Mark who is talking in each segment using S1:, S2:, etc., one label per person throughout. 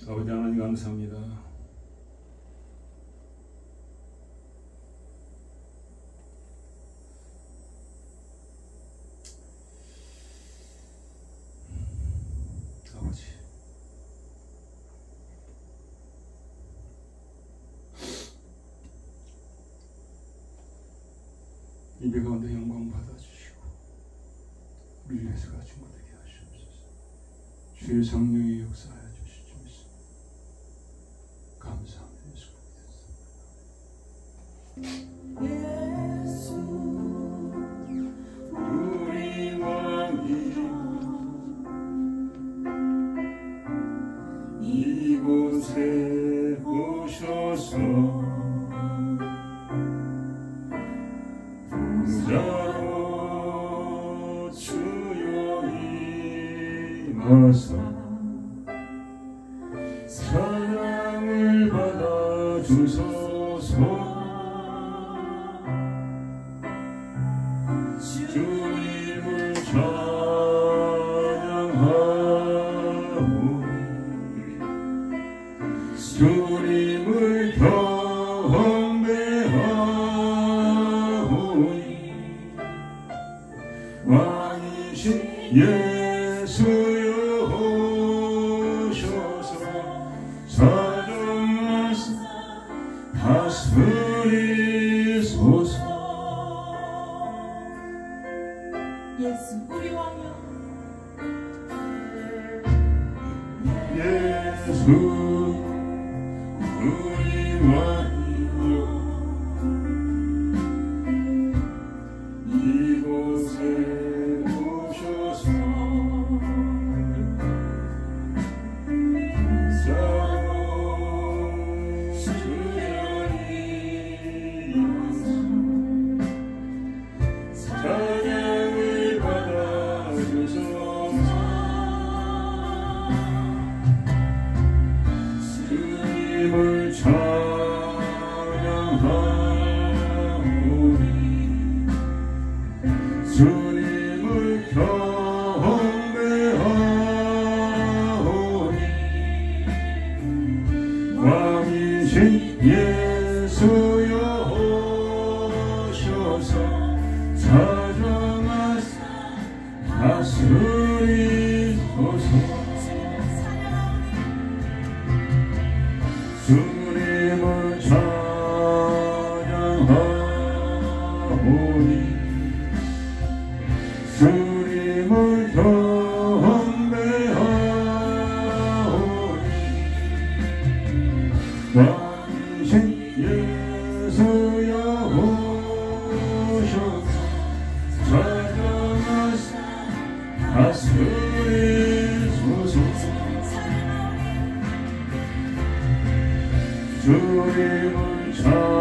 S1: 아버지 하나님 감사합니다. 아버지, 예배 가운데 영광 받아주시고 우리 위해서 증거되게 하시옵소서. 주의 성령의 역사하여 주시옵소서. 감사합니다. 예수 그리스도. 우리 왕이 이곳에 오셔서 부자로 주여 임하사 사랑을 받아 주소서. 주님을 찬양하오니 주님을 경배하오니 왕이신 예수여 오셔서 사랑하사 다스리소서.
S2: 예수 우리 왕이여,
S1: 예수 우리 왕이여, 이곳에 오셔서 찬양을 받아 주소서. 주님을 찬양하오니 주님을 경배하오니 왕이신 예수여 오셔서 사랑하사 다스리소서. 주님을 찬양하오니 주님을 경배하오니 왕이신 예수여 오셔서 사랑하사 다스리소서. 주님을 찬양하오니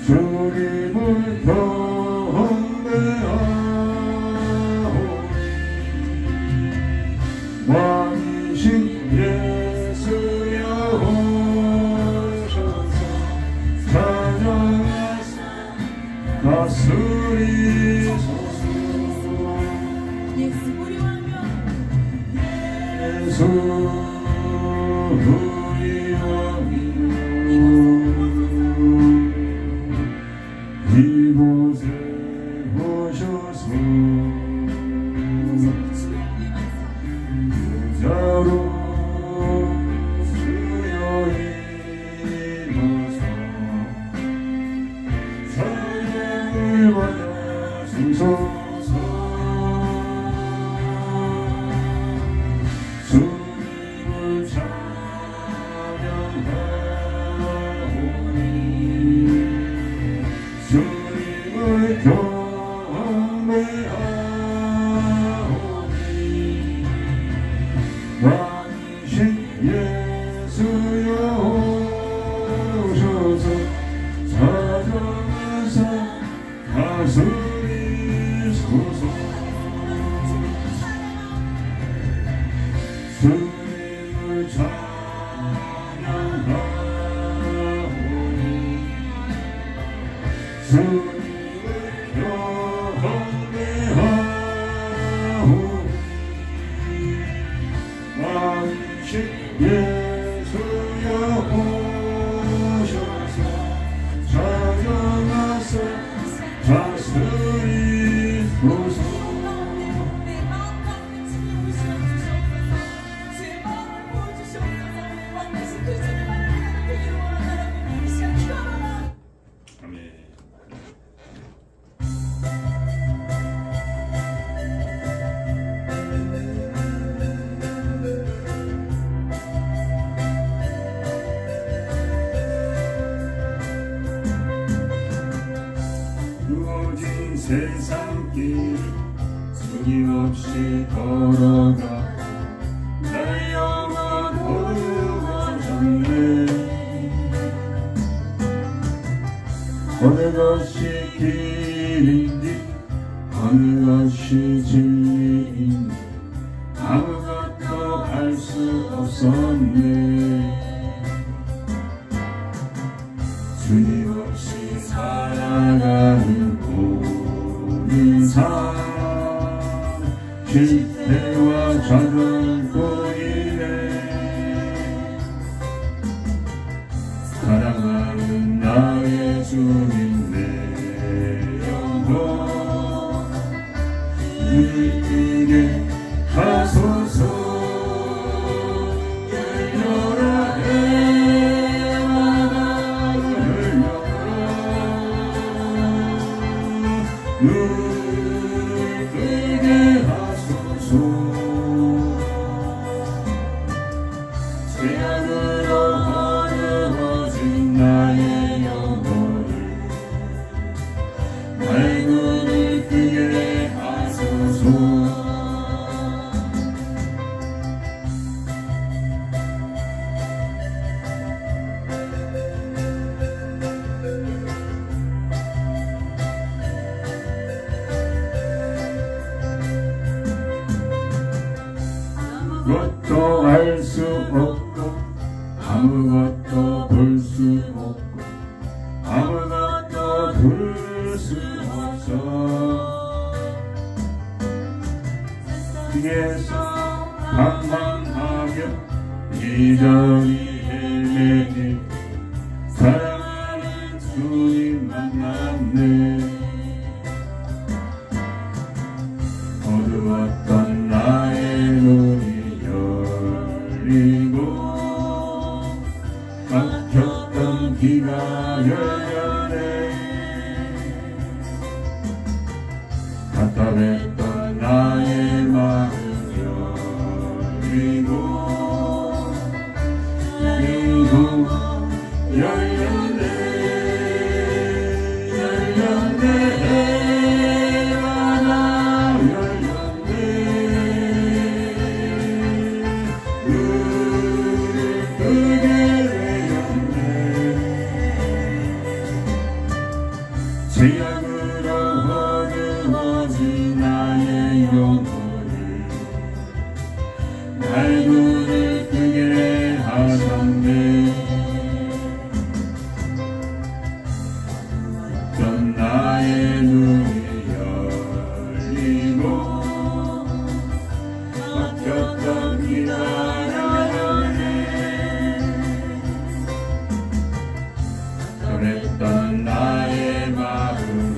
S1: 주님을 경배하오니 왕이신 예수여 오셔서 찬양하사 다스리소서.
S2: 예수 우리 왕이여,
S1: 예수 우리 왕이여, 이곳에 오셔서 부자로 주여 임하사 사랑을 받아 주소서. 세상 길 끊임없이 걸어가 나의 영혼 어두워졌네. 어느 것이 길인지 어느 것이 진리인지 아무것도 알 수 없었네. 주님 없이 살아가는 모든 삶 실패와 좌절뿐이네. 사랑하는 나의 주님 내 영혼 눈을 뜨게 하소서. 열려라 해마다 열려라 눈을 뜨게 하소서. 죄악으로 어두워진 나의 영혼을 나의 눈을 뜨게 하소서. 아무것도 알 수 없고 아무것도 볼 수 없고 아무것도 들을 수 없어. 세상에서 방황하며 이리저리 헤매니 사랑하는 주님 만났네. 어두웠던 나의 눈이 열리고 막혔던 귀가 열렸네. 답답했던 나의 마음 열리고 눈도 열렸네. 죄악으로 어두워진 나의 영혼을 나의 눈을 뜨게 하셨네. 어떤 나의 눈이 열리고 막혔던 귀가 열렸네. 그랬던 나의 마음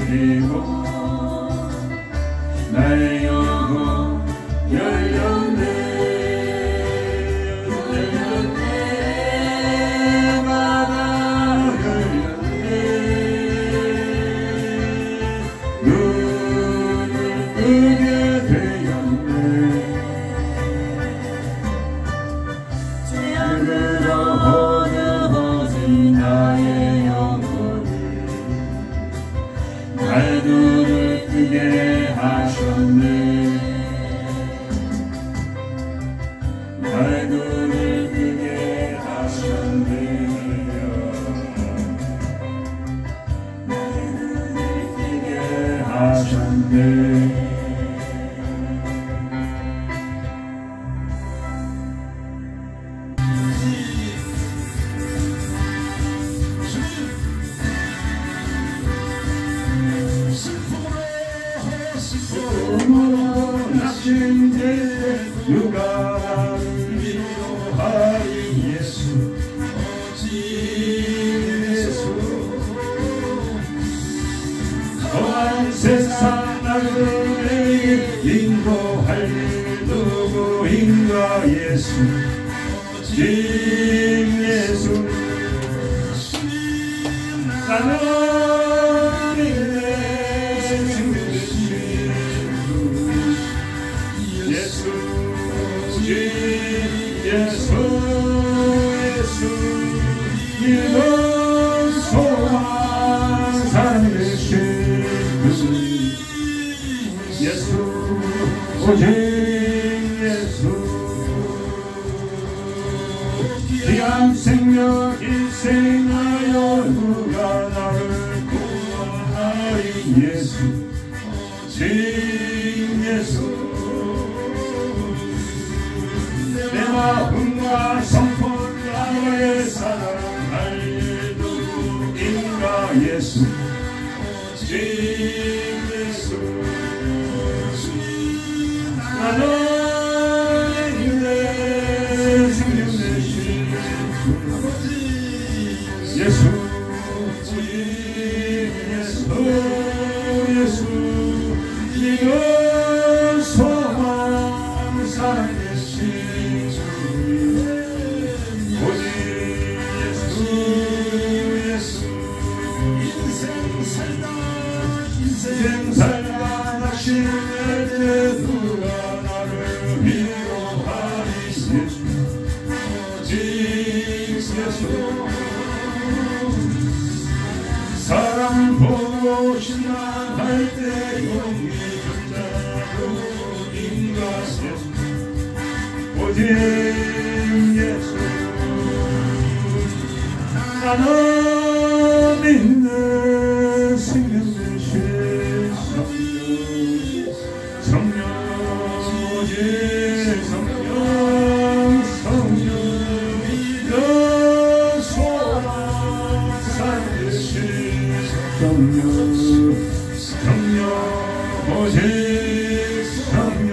S1: 열리고 나의 영혼 열렸네. 열렸네. 마다 열렸네. 눈을 뜨게 되었네. 죄악으로 어두워진 나의 영혼을 나의 눈을 뜨게 하셨네. 나의 눈을 뜨게 하셨네. 나의 눈을 뜨게 하셨네. 낙심될 누가 나를 위로하리. 예수 오직 예수. 험한 세상 나를 인도할 누구인가. 예수 오직 예수. 나는 인내 예수 예수 예수 믿음 소망 산 되신 예수 오직 예수 귀한 생명 일생하여 누가 나를 구원하리 예수 오직 예수 내 마음과 성품 나의 사랑 할렐루인가 예수 오직 예수 나는 내 생명 되신 예수 오직 예수 예수 이건 소망 사랑 되신 오직 예수 예수 인생 살다 다시 내 누가 나를 위로하리 예수 오직 예수 사람 보고 신나할 때 용기 준 자로 인가 예수 오직 예수 나는 믿는 생명 되신 성령 오직 성령 믿음 소망 사랑 되신 성령 오직 성령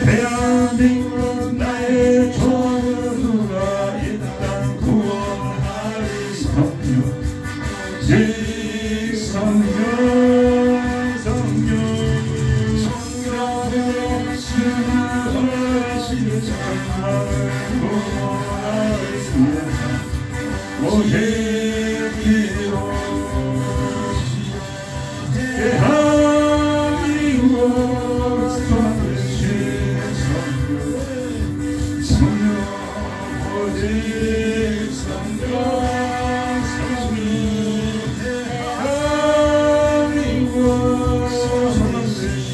S1: 대한민국 나의 조누가 이 땅 구원하리 성령 오직 성령 성령으로 신으시는 정말 구원하리 오직 기도 대한민국 소망되신 성령 오직 성령 대한민국 소망되신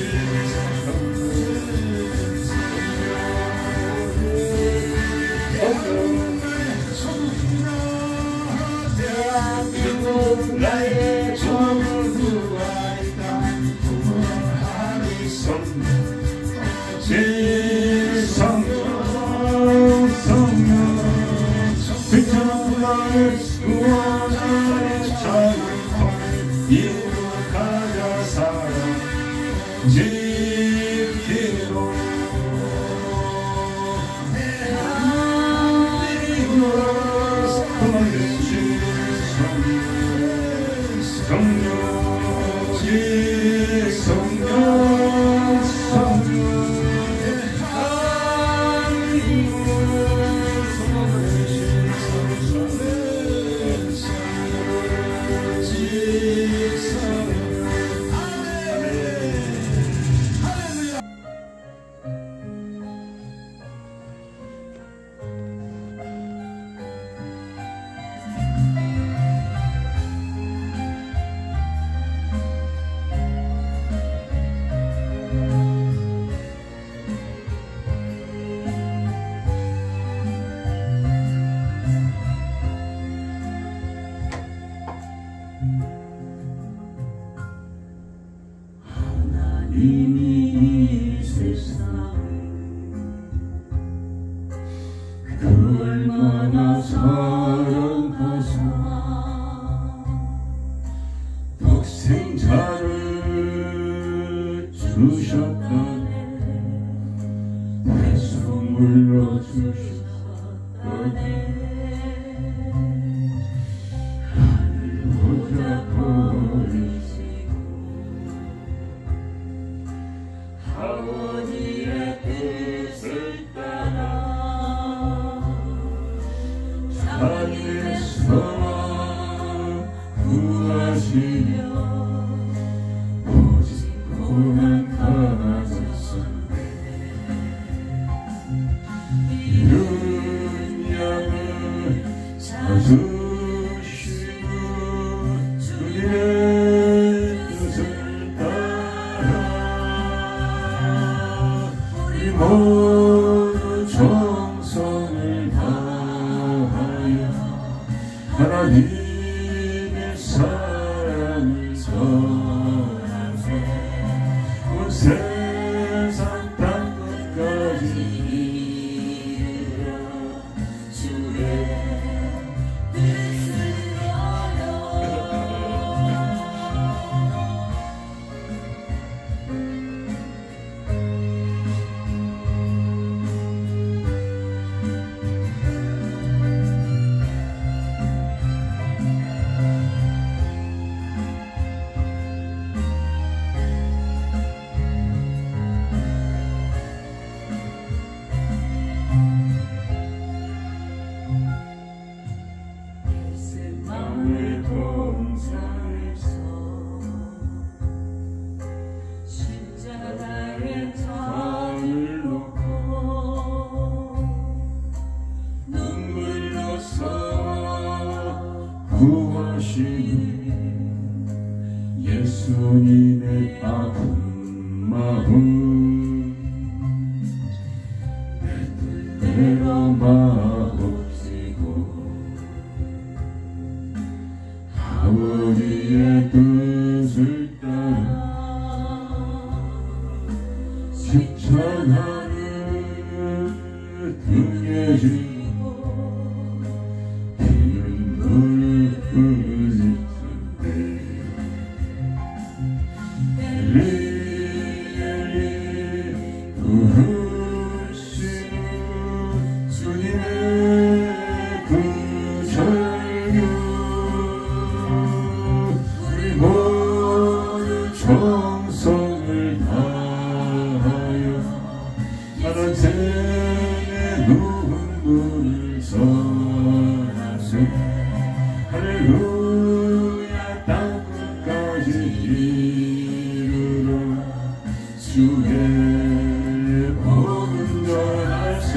S1: 대한민국 나의 조누가 이 땅 구원하리 성령 성령 나를 구원하는 자유통을 이룩하자 사랑 지키로 대한민국 구원되신 성령 오직 성령 이미 세상을 그 얼마나 사랑하사 독생자를 주셨다네 내 선물로 주셨다네 나를 보자 버리시고 아버지의 뜻을 따라 자기의 소망 구하시려 오직 고난 가졌었네 주님의 아픈 마음 때로 마옵시고 아버지의 뜻을 따라 십자가를 등에 지고 피눈물을 흘릴 텐데 엘리 부르시는 주님의 그 절규 우리 모두 정성을 다하여 하나님의 눈물을 선하세 할렐루야 땅끝까지 이르러 주의 복음 전하세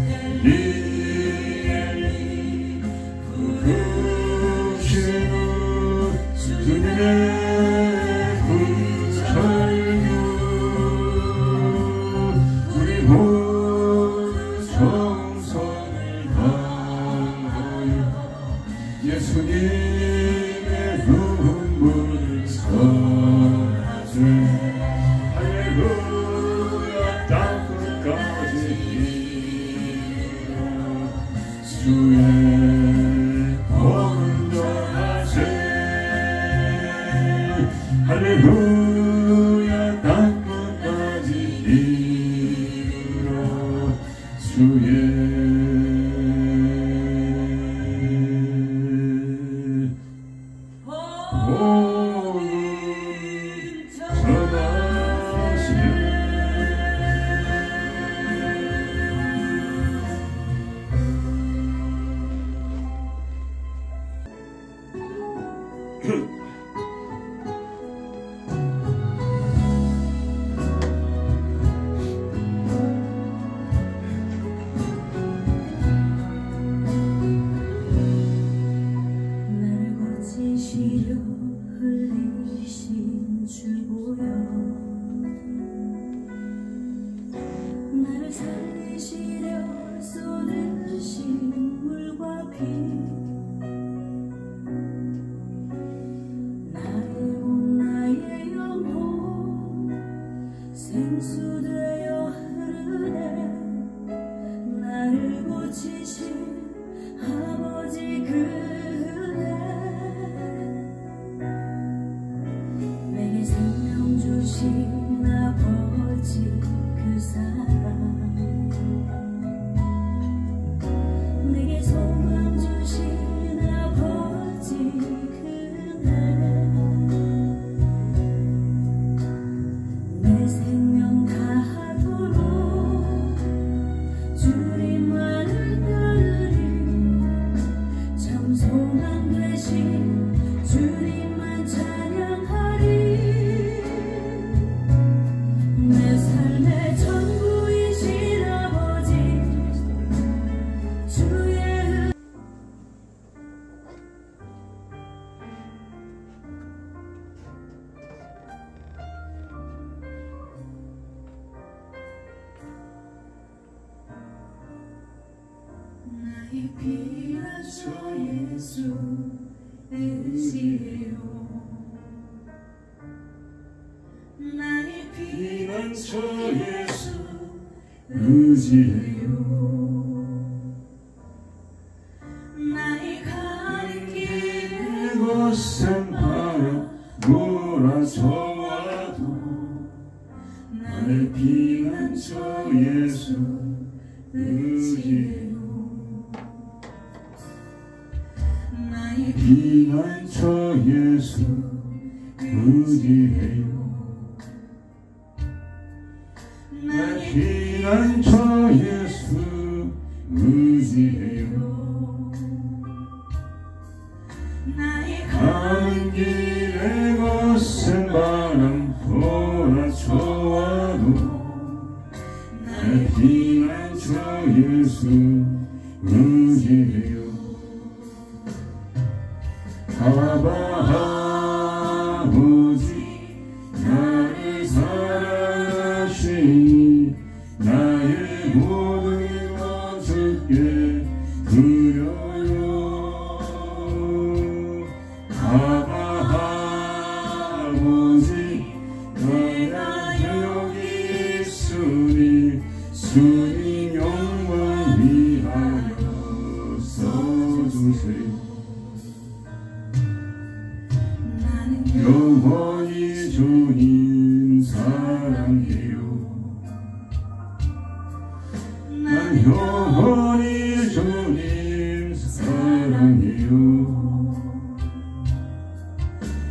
S1: 엘리 부르시는 주님의 그 절규 우리 모두 정성을 다하여 예수님의 눈물을 선하세 할렐루야 땅끝까지 이르러 주의 복음 전하세 할렐루야 땅끝까지 이르러 주의 복음 전하세
S2: 나를 고치시려 흘리신 주보여 나를 살리시려 쏟으신 물과 피 나를 온 나의 영혼 생수되어 흐르네 나를 고치신 아버지 그네 내게 생명 주신 아버지 그 사랑 내게 소망 주신 아버지 그네 내 생명 다하도록 주님만을 따르리 참 소망 되신 주님만 찬양하리 내 삶의 전부이신 아버지 주의 나의 피난처 예수 의지해요 나의
S1: 피난처 예수 의지해요
S2: 나의 가는 길에
S1: 거센 바람 몰아쳐와도 나의 피난처 예수 의지해요
S2: 나의
S1: 피난처 예수 의지해요 나의 피난처 예수 의지해요
S2: 나의
S1: 가는 길에 거센 바람 몰아쳐와도 나의 피난처 예수 의지해요 아바 아버지 나를 사랑하시니 나의 모든 것 주께 드려요. 아바 아버지 내가 여기 있으니 주님 영광 위하여 써주세요. 영원히 주님 사랑해요. 난 영원히 주님 사랑해요.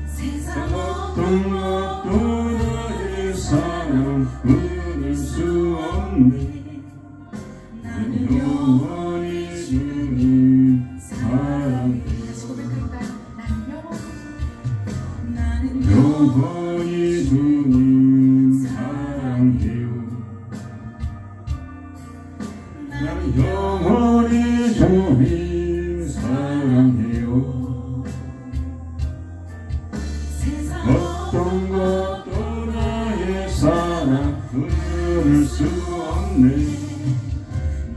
S2: 세상
S1: 어떤 것도 나의 사랑 끊을 수 없네. 난 영원히 주님 사랑해요. 영원히 주님 사랑해요. 나는 영원히 주님 사랑해요. 어떤 것도 나의 사랑 끊을 수 없네.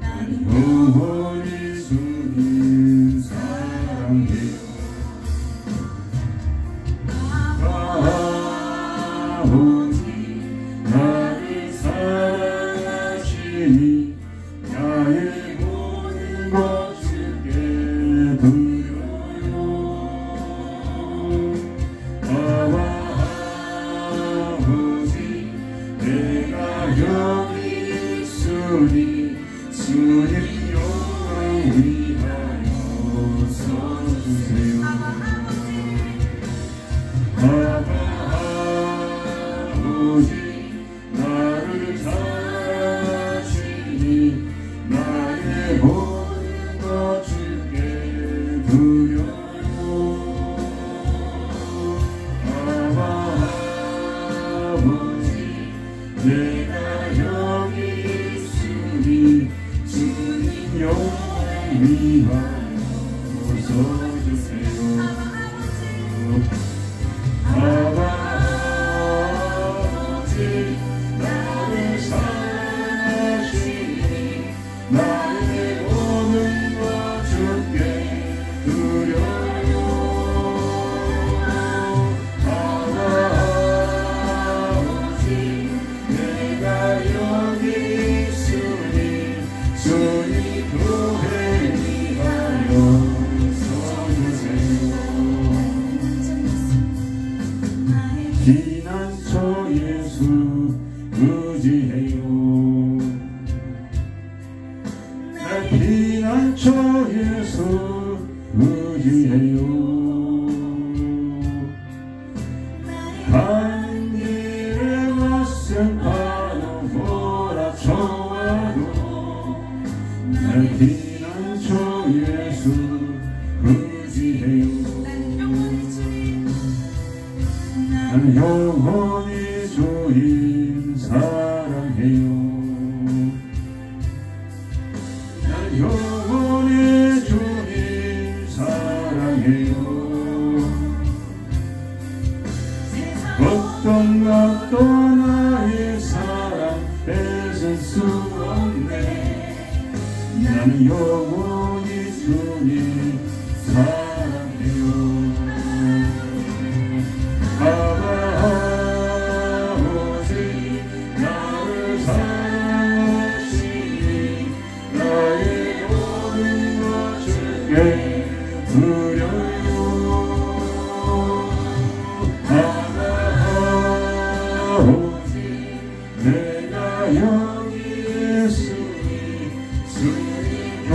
S1: 나는 영원히 주님 사랑해요. 아버지 나를 사랑하시니 나의 모든 것 주께 드려요. 아버지 내가 여기 있으니 주님 영광 위하여 써주세요. 아버지 나를 사랑하시니 나의 모든 것 주께 드려요. 아버지 내가 여기 있으니 주님 영광 위하여 써주세요. 아버지 나를 사랑하시니 나의 모든 것 주께 드려요. 아버지 내가 여기 있으니 주님 교회 위하여 써주세요. 피난처 예수 의지해요. 내 피난처 예수 의지해요. 한 길에 맞선 파도 몰아쳐와도 내 피난처 예수 의지해요. 난 영원히 주님 사랑해요. 난 영원히 주님 사랑해요. 어떤 것도 나의 사랑 뺏을 수 없네. 난 영원히 주님 사랑해요. 아버지 나를 사랑하시니 나의 모든 것 주께 드려요. 아버지 내가 여기 있으니 주님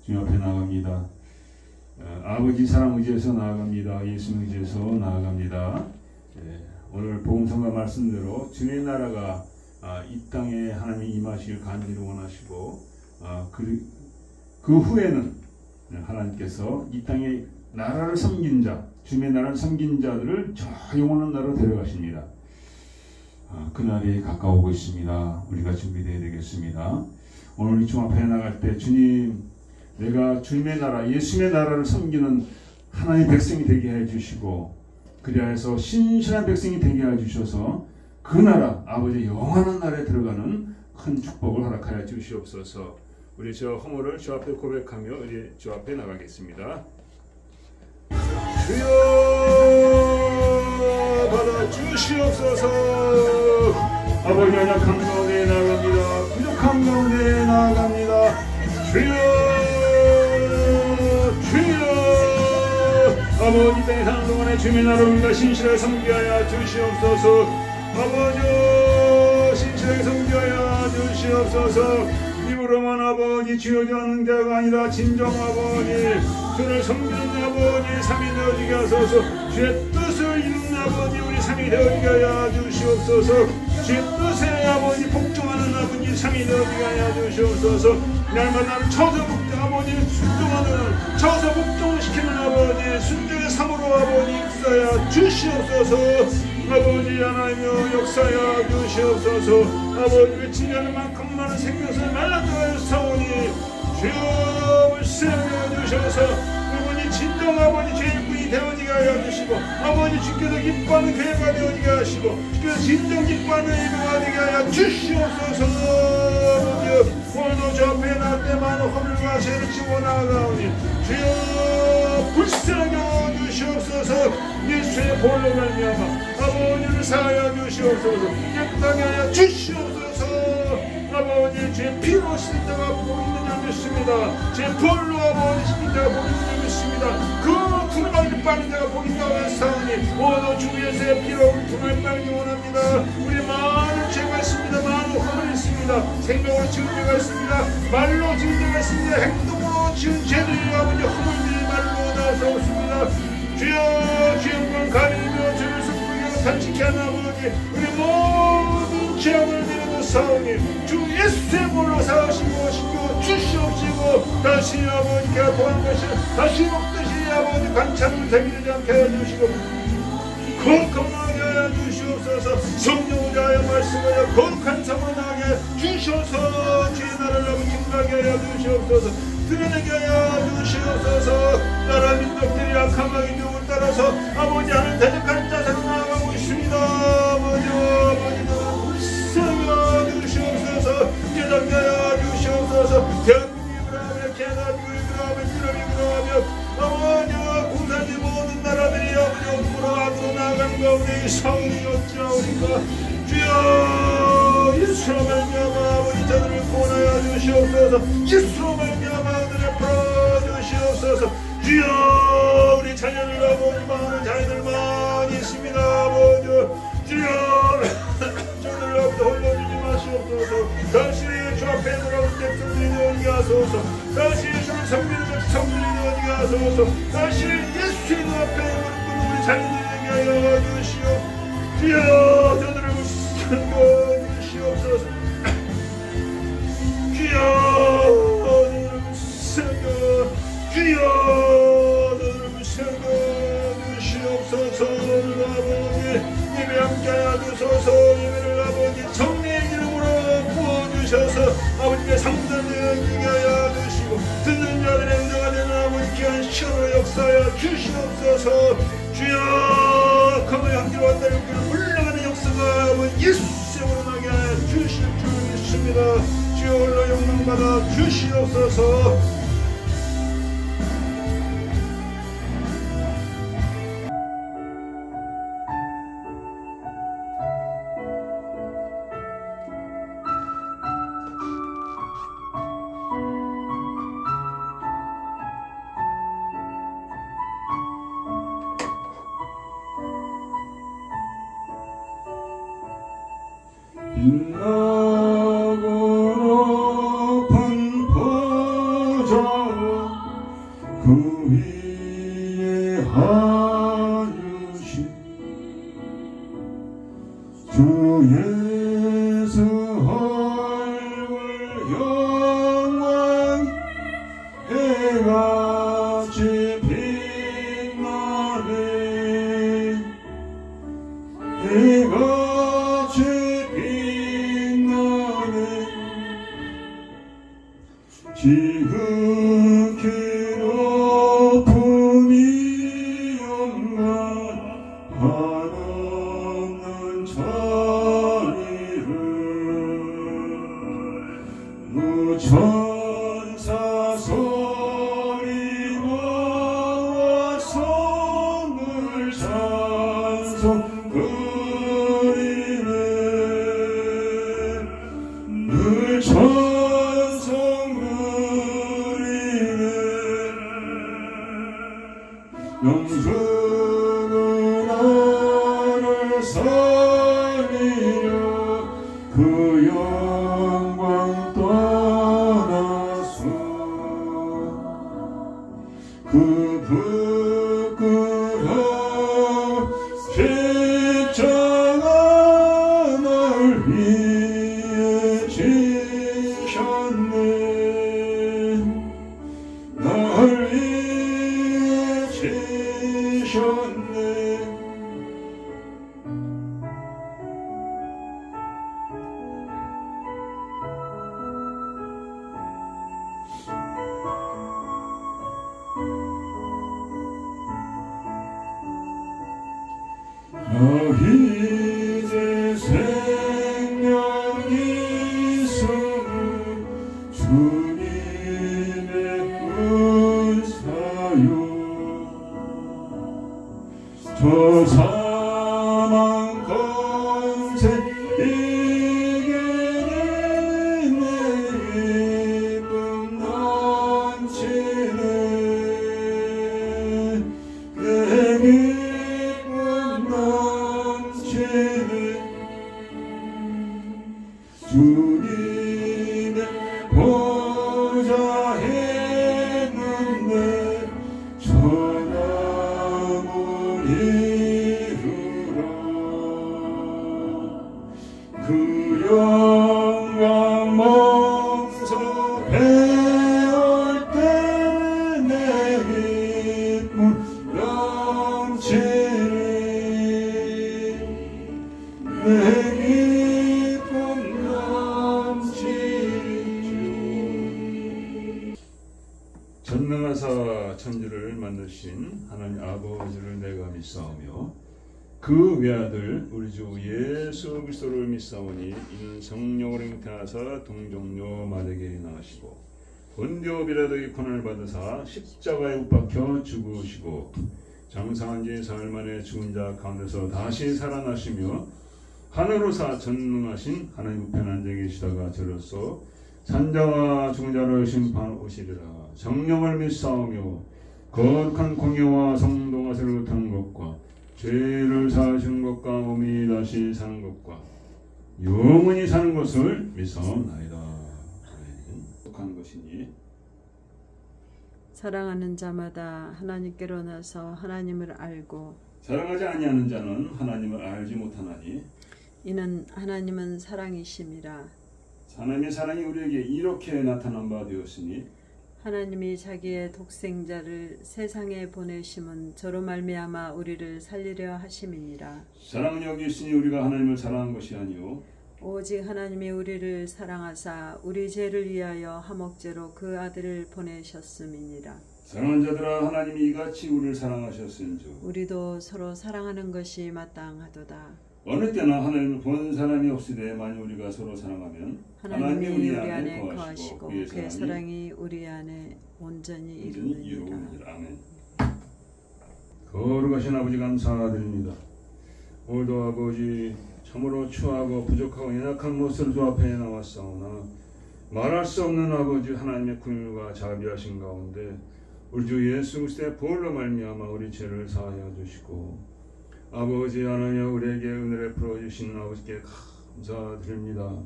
S1: 주님 앞에 나아갑니다. 아버지 사랑 의지해서 나아갑니다. 예수님 의지해서 나아갑니다. 오늘 복음성가 말씀대로 주의 나라가 이 땅에 하나님이 임하시길 간절히 원하시고 그 후에는 하나님께서 이 땅에 나라를 섬긴 자, 주님의 나라를 섬긴 자들을 저 영원한 나라로 데려가십니다. 그날이 가까우고 있습니다. 우리가 준비되어야 되겠습니다. 오늘 이 중 앞에 나갈 때 주님, 내가 주님의 나라, 예수님의 나라를 섬기는 하나님의 백성이 되게 해주시고 그리하여서 신실한 백성이 되게 해주셔서 그 나라, 아버지의 영원한 나라에 들어가는 큰 축복을 허락하여 주시옵소서. 우리 저 허물을 주 앞에 고백하며 우리 주 앞에 나가겠습니다. 주여 받아 주시옵소서. 아버지 연약한 가운데 나아갑니다. 부족한 가운데 나아갑니다. 주여 아버지 땅에 사는 동안에 주님의 나라를 신실하게 섬기하여 주시옵소서. 아버지 신실하게 섬기하여 주시옵소서. 입으로만 아버지 주여지 않는 자가 아니라 진정 아버지 주를 섬기는 아버지 삼위 되어지게 하소서. 주의 뜻을 이루는 아버지 우리 삼위 되어지게 하여 주시옵소서. 주의 뜻에 아버지 복종하는 아버지 삼위 되어지게 하여 주시옵소서. 날마다 나를 처서 복종 아버지 순종하는 처서 복종시키는 아버지 순종의 삶으로 아버지 역사하여 주시옵소서. 아버지 하나님여 역사하여 주시옵소서. 아버지의 진리하는 만큼 많은 생명을 말라들어 사오니 주여 물세하여 주셔서 아버지 진정 아버지 죄인분이 되어지게 하여 주시고 아버지 주께서 기뻐하는 교회가 되어지게 하시고 주께서 진정 기뻐하는 예배가 되게 하여 주시옵소서. 오늘도 저 앞에 나올 때 많은 허물과 죄를 지고 나아가오니 주여 불쌍하게 주시옵소서. 예수의 볼로 말미암아 아버지를 사하여 주시옵소서. 깨끗하게 하여 주시옵소서. 아버지 주의 피로 씻은 자가 복 있는 줄 믿습니다. 주의 볼로 아버지 씻은 자가 복 있는 줄 믿습니다. 그 두루마기를 빠는 자가 복 있다고 했사오니 오늘도 주 예수의 피로 두루마기를 빠르기 원합니다. 우리 많은 죄가 있습니다. 많은 허물이 있습니다. 생각으로 지은 죄가 있습니다. 말로 지은 죄가 있습니다. 행동으로 지은 죄들이 아버지 허물들이 말로 나서 없습니다. 주여 주의 영광 가리며 죄를 속하게 단식케 하는 아버지 우리 모든 죄악을 내려놓사오니 주 예수의 볼로 사하시고 신고 주시옵시고 다시 아버지께 보한 것이 다시 먹듯이 아버지 관찰을 되기되지 않게 해주시고 거룩하게 하여 주시옵소서. 성령을 다하여 말씀하여 거룩한 삶으로 나가게 하여 주시옵소서. 주의 나라를 아버지 증가하게 하여 주시옵소서. 드러내게 하여 주시옵소서. 나라 민족들이 악한 마귀족을 따라서 아버지 하늘 대적한 자세로 나아가고 있습니다. 아버지는 불쌍히 주시옵소서. 깨닫게 하여 주시옵소서. 대한민국이 그러하며 캐나다국이 그러하며 유럽이 그러하며 아버지와 군사지 모든 나라들이 아버지 억으로 악으로 나아가는 가운데 이 상황이 어찌하오리까. 주여 예수로 말미암아 아버지 자들을 구원하여 주시옵소서. 예수로 말미암아 아들을 풀어주시옵소서. 주여 우리 자녀들 아버지 많은 자녀들 많이 있습니다. 아버지 주여 저들을 아버지 홀려주지 마시옵소서. 다시 주 앞에 돌아올 백성들이 되어지게 하소서. 다시 주를 섬기는 백성들이 되어지게 하소서. 다시 예수의 앞에 무릎 우리 자녀들에게 하여 주시오. 주여 저들을 붙들고 주시옵소서. 주여 저들을 붙들고 주여 저들을 붙들고 주시옵소서. 아버지 예배 함께 하여 주소서. 예배를 아버지 성령의 이름으로 부어주셔서 아버지께 상달되게 하여 주시고 듣는 자들의 은혜가 되는 아버지 귀한 시험으로 역사하여 주시옵소서. 주여 그의 향기로 왔다는 그를 물러가는 역사가 아버지 예수님으로 나게 하여 주실 줄 믿습니다. 주여 홀로 영광받아 주시옵소서. 빛나고 높은 보좌 그 위에 하유신 주 예수 얼굴 영광 해같이 빛나네 해같이 빛나네 지극히 높은 이 영광 한없는 자리를 무천사 소리 모아 손을 찬송 그리네 늘 찬송 그리네 영생은 나를 살리려 그 영광 떠나서 그 부끄러운 십자가 날 위해 지셨네 날 위해 지셨네 이제 생명이 있으니 주님의 은사요 저 사망 권세 이기는 내 기쁨 넘치네 내 기쁨 넘치네 주님의 보좌에 있는데 천함을 이루라 그 영광 몸소 배울 때 내 기쁨 넘치니 내 기쁨 넘치니 전능하사 천지를 만드신 하나님 아버지를 내가 믿사오며 그 외아들 우리 주 예수 그리스도를 믿사오니 이는 성령으로 잉태하사 동정녀 마대에게 나으시고 본디오 비라도의 고난을 받으사 십자가에 못 박혀 죽으시고 장사한 지 사흘 만에 죽은 자 가운데서 다시 살아나시며 하늘로사 전능하신 하나님 우편 앉아 계시다가 저로서 산자와 죽은 자를 심판하시리라. 정령을 믿사오며 거룩한 공예와 성도가 새로운 것과 죄를 사하시는 것과 몸이 다시 사는 것과 영원히 사는 것을 믿사옵나이다. 거룩한 것이니
S3: 사랑하는 자마다 하나님께로 나서 하나님을 알고
S1: 사랑하지 아니하는 자는 하나님을 알지 못하나니
S3: 이는 하나님은 사랑이심이라.
S1: 하나님의 사랑이 우리에게 이렇게 나타난 바 되었으니
S3: 하나님이 자기의 독생자를 세상에 보내심은 저로 말미암아 우리를 살리려 하심이니라.
S1: 사랑은 여기 있으니 우리가 하나님을 사랑한 것이 아니요
S3: 오직 하나님이 우리를 사랑하사 우리 죄를 위하여 화목제로 그 아들을 보내셨음이니라.
S1: 사랑하는 자들아 하나님이 이같이 우리를 사랑하셨은즉
S3: 우리도 서로 사랑하는 것이 마땅하도다.
S1: 어느 때나 하나님을 본 사람이 없으되 만일 우리가 서로 사랑하면
S3: 하나님이 우리 안에 거하시고 그의 사랑이 우리 안에 온전히 이루느니라.
S1: 아멘. 거룩하신 아버지 감사드립니다. 오늘도 아버지 참으로 추하고 부족하고 연약한 모습을 주 앞에 나왔사오나 말할 수 없는 아버지 하나님의 긍휼과 자비하신 가운데 우리 주 예수 그리스도의 보혈로 말미암아 우리 죄를 사하여 주시고 아버지 하나님 우리에게 은혜를 풀어주신 아버지께 감사드립니다.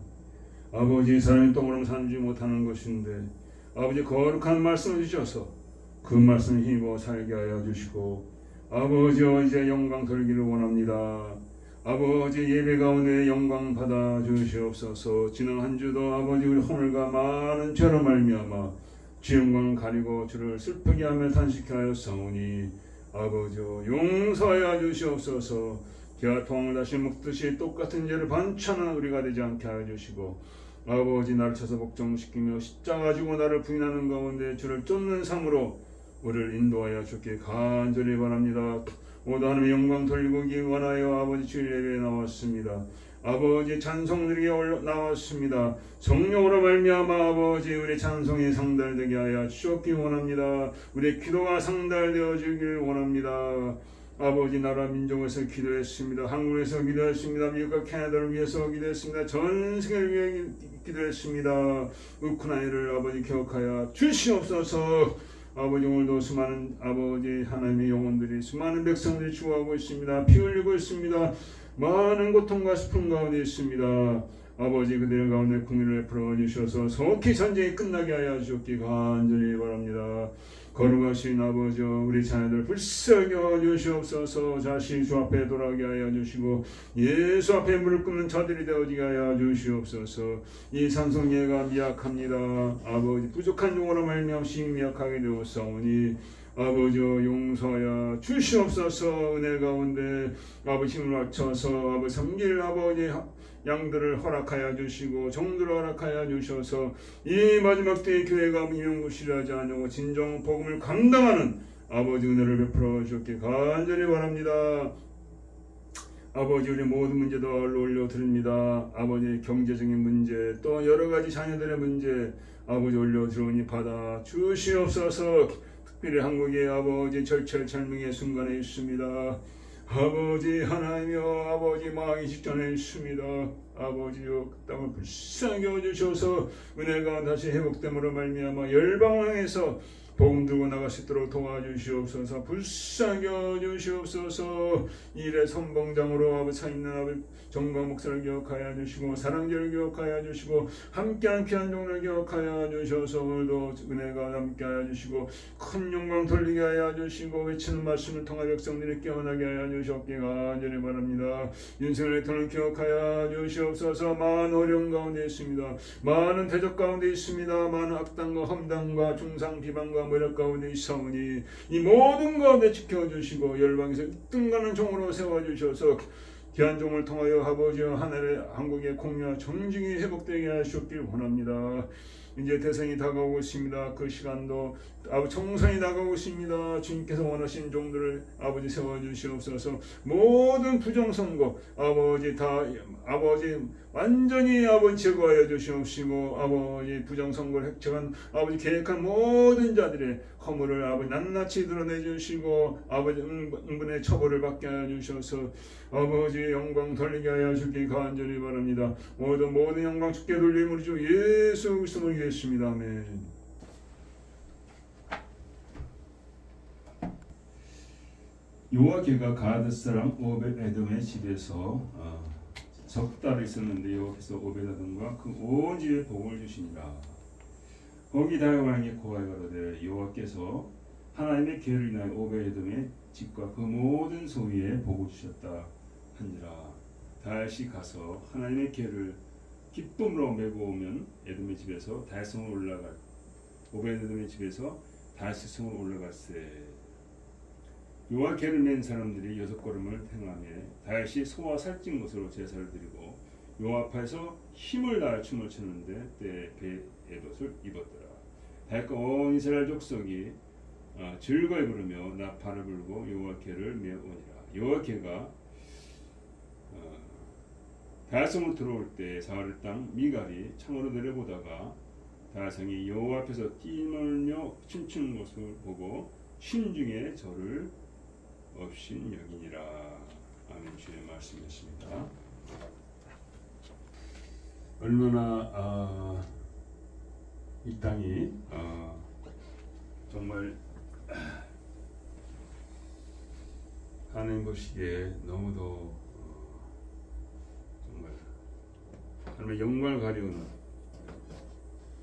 S1: 아버지 사람이 똥으로 산지 못하는 것인데 아버지 거룩한 말씀을 주셔서 그 말씀 힘입어 살게 하여 주시고 아버지와 이제 영광 돌기를 원합니다. 아버지 예배 가운데 영광 받아 주시옵소서. 지난 한 주도 아버지 우리 허물과 많은 죄로 말미암아 주 영광 가리고 주를 슬프게 하며 탄식케 하였사오니 아버지 용서하여 주시옵소서. 개와 통을 다시 먹듯이 똑같은 죄를 반찬하는 우리가 되지 않게 하여 주시고 아버지 나를 쳐서 복종시키며 십자가 지고 나를 부인하는 가운데 주를 쫓는 삶으로 우리를 인도하여 주께 간절히 바랍니다. 오늘 하나님의 영광 돌리고 원하여 아버지 주일 예배에 나왔습니다. 아버지 찬송 드리게 나왔습니다. 성령으로 말미암아 아버지 우리 찬송이 상달되게 하여 주옵기 원합니다. 우리 기도가 상달되어 주길 원합니다. 아버지 나라 민족에서 기도했습니다. 한국에서 기도했습니다. 미국과 캐나다를 위해서 기도했습니다. 전 세계를 위해 기도했습니다. 우크라이나를 아버지 기억하여 주시옵소서. 아버지 오늘도 수많은 아버지 하나님의 영혼들이 수많은 백성들이 죽어가고 있습니다. 피 흘리고 있습니다. 많은 고통과 슬픔 가운데 있습니다. 아버지 그들 가운데 국민을 베풀어 주셔서 속히 전쟁이 끝나게 하여 주옵기 간절히 바랍니다. 거룩하신 아버지 우리 자녀들 불쌍여 주시옵소서. 다시 주 앞에 돌아오게 하여 주시고 예수 앞에 무릎 꿇는 자들이 되어지게 하여 주시옵소서. 이 찬송예가 미약합니다. 아버지 부족한 용어로 말미암아 미약하게 되었사오니 아버지 용서하여 주시옵소서. 은혜 가운데 아버지 힘을 합쳐서 아버지 섬길 아버지 양들을 허락하여 주시고 정들을 허락하여 주셔서 이 마지막 때의 교회가 무용무실하지 않고 진정 복음을 감당하는 아버지 은혜를 베풀어 주옵기 간절히 바랍니다. 아버지 우리 모든 문제도 올려드립니다. 아버지 경제적인 문제 또 여러가지 자녀들의 문제 아버지 올려드리니 받아 주시옵소서. 특별히 한국의 아버지 절철절명의 순간에 있습니다. 아버지 하나님이여 아버지 망하기 직전에 있습니다. 아버지여 그 땅을 불쌍히 여주셔서 은혜가 다시 회복됨으로 말미암아 열방왕에서 복음 들고 나갈 수 있도록 도와주시옵소서. 불쌍히 여주시옵소서. 일의 선봉장으로 아버지 서 있는 아버지 정강 목사를 기억하여 주시고 사랑제를 기억하여 주시고 함께한 귀한 종을 기억하여 주셔서 오늘도 은혜가 함께하여 주시고 큰 영광 돌리게 하여 주시고 외치는 말씀을 통해 백성들이 깨어나게 하여 주시옵기 간절히 바랍니다. 윤석열 대통령을 기억하여 주시옵소서. 많은 어려움 가운데 있습니다. 많은 대적 가운데 있습니다. 많은 악당과 험담과 중상 비방과 모략 가운데 있사오니 이 모든 가운데 지켜주시고 열방에서 뜬가는 종으로 세워주셔서 귀한 종을 통하여 아버지와 하늘의 한국의 공유와 정직이 회복되게 하시옵길 원합니다. 이제 대선이 다가오고 있습니다. 그 시간도 아버지 총선이 다가오고 있습니다. 주님께서 원하신 종들을 아버지 세워주시옵소서. 모든 부정선거 아버지 다 아버지 완전히 아버지 제거하여 주시옵시고 아버지 부정선거를 획책한 아버지 계획한 모든 자들의 허물을 아버지 낱낱이 드러내 주시고 아버지 응분의 처벌을 받게 하여 주셔서 아버지 영광 돌리게 하여 주기 간절히 바랍니다. 모든 영광 주께 돌림 우리 주 예수 그리스도를 기도했습니다. 아멘.
S4: 요아게가 가드 사람 오벳에돔의 집에서 석 달을 있었는데 여호와께서 오벳에돔과 그 온 집에 복을 주시니라. 거기 다윗 왕이 고하여 가로되 여호와께서 하나님의 계를 인하여 오벳에돔의 집과 그 모든 소유에 복을 주셨다 하니라. 다윗이 가서 하나님의 계를 기쁨으로 메고 오면 에돔의 집에서 다윗성으로 올라갈 오벳에돔의 집에서 다윗의 성으로 올라갈세. 요와 계를 맨 사람들이 6걸음을 행하며 다윗이 소와 살찐 것으로 제사를 드리고 요 앞에서 힘을 다해 춤을 추는데 때에 베옷을 입었더라. 다윗과 온 이스라엘 족속이 즐거이 부르며 나팔을 불고 요와 계를 메오니라. 요와 계가 다윗성으로 들어올 때 사울 땅 미갈이 창으로 내려보다가 다윗성이 여호와 앞에서 뛰놀며 춤추는 것을 보고 심중에 저를 없인 여기니라. 아멘. 주의 말씀이었습니다.
S1: 얼마나 이 땅이 정말 하나님 보시기에 너무도 정말 하나님의 영광을 가리우는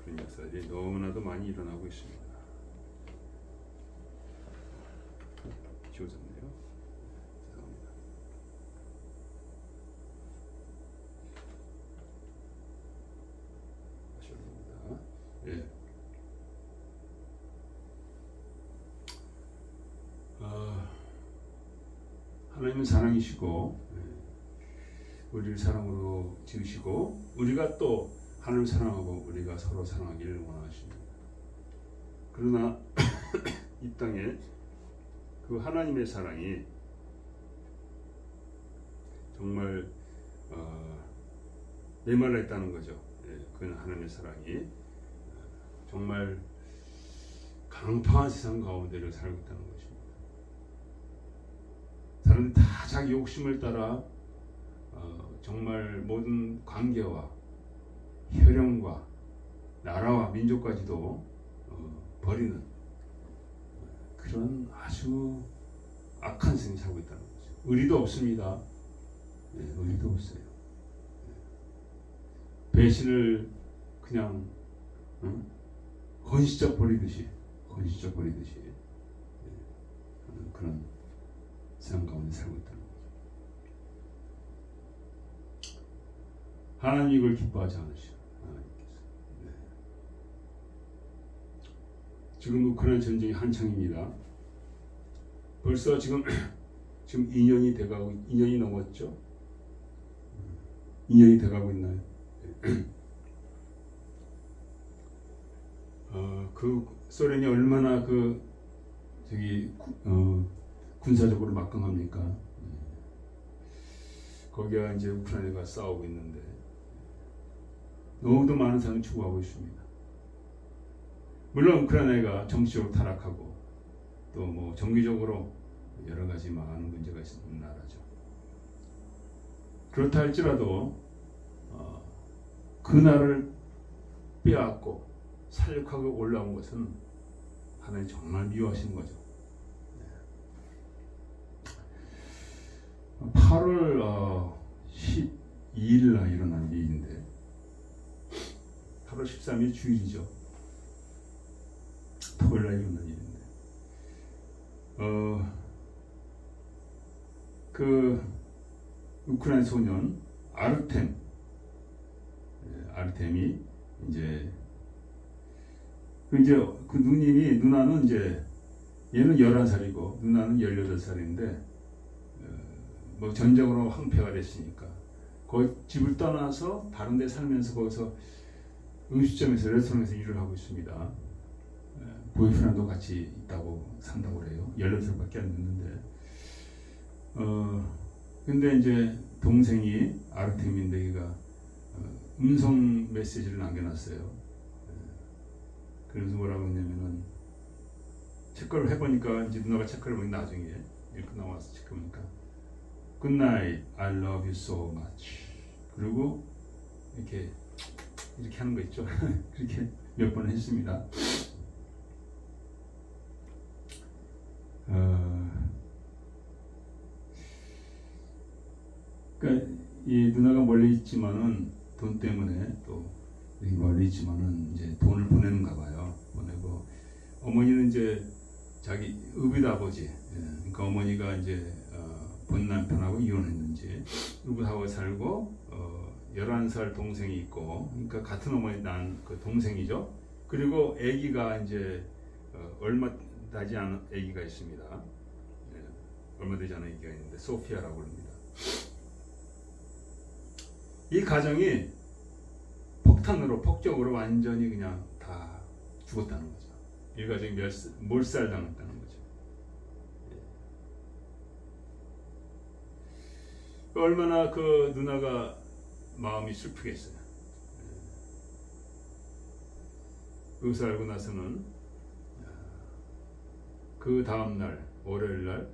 S1: 그런 역사들이 너무나도 많이 일어나고 있습니다.
S4: 지워졌네요. 죄송합니다. 다시 올라옵니다. 예. 하나님은 사랑이시고 우리를 사랑으로 지으시고 우리가 또 하나님을 사랑하고 우리가 서로 사랑하기를 원하십니다. 그러나 이 땅에 그 하나님의 사랑이 정말 메말라 있다는 거죠. 그 하나님의 사랑이 정말 강팍한 세상 가운데를 살고 있다는 것입니다. 사람들이 다 자기 욕심을 따라 정말 모든 관계와 혈연과 나라와 민족까지도 버리는 그런 아주 악한 세상에 살고 있다는 거죠. 의리도 없습니다. 의리도 없어요. 배신을 그냥 건시적 버리듯이 그런 세상 가운데 살고 있다는 거죠. 하나님 이걸 기뻐하지 않으시오. 하나님께서. 지금 우크라이나 전쟁이 한창입니다. 벌써 지금 2년이 돼가고 2년이 넘었죠. 2년이 돼가고 있나요? 그 소련이 얼마나 군사적으로 막강합니까? 거기와 이제 우크라이나가 싸우고 있는데 너무도 많은 사람이 죽어가고 있습니다. 물론 우크라이나가 정치적으로 타락하고 또 뭐 정기적으로 여러 가지 많은 문제가 있는 나라죠. 그렇다 할지라도 그 나라를 빼앗고 살육하고 올라온 것은 하나님 정말 미워하시는 거죠. 8월 12일 날 일어난 일인데 8월 13일 주일이죠. 토요일 날 일어난 일인데 그 우크라이나 소년 아르템이 이제 그 누나는 이제 얘는 11살이고 누나는 18살인데 뭐 전쟁으로 황폐가 됐으니까 거기 집을 떠나서 다른 데 살면서 거기서 음식점에서 레스토랑에서 일을 하고 있습니다. 보이프렌드도 같이 있다고 산다고 그래요. 18살밖에 안 됐는데 근데 이제 동생이 아르템인데 얘가 음성 메시지를 남겨놨어요. 그래서 뭐라고 했냐면은 체크를 해보니까 이제 누나가 체크를 해보니 나중에 읽고 나와서 체크해보니까 Good night, I love you so much. 그리고 이렇게 하는 거 있죠. 그렇게 몇 번 했습니다. 그러니까 이 누나가 멀리 있지만은 돈 때문에 또 여기 멀리 있지만은 이제 돈을 보내는가 봐요. 보내고 어머니는 이제 자기 의붓 아버지, 그러니까 어머니가 이제 본 남편하고 이혼했는지 의붓하고 살고 11살 동생이 있고, 그러니까 같은 어머니 난 그 동생이죠. 그리고 아기가 이제 얼마 되지 않은 아기가 있습니다. 얼마 되지 않은 아기가 있는데 소피아라고 합니다. 이 가정이 폭격으로 완전히 그냥 다 죽었다는 거죠. 이 가정이 몰살당했다는 거죠. 얼마나 그 누나가 마음이 슬프겠어요. 그것을 알고 나서는 그 다음날 월요일날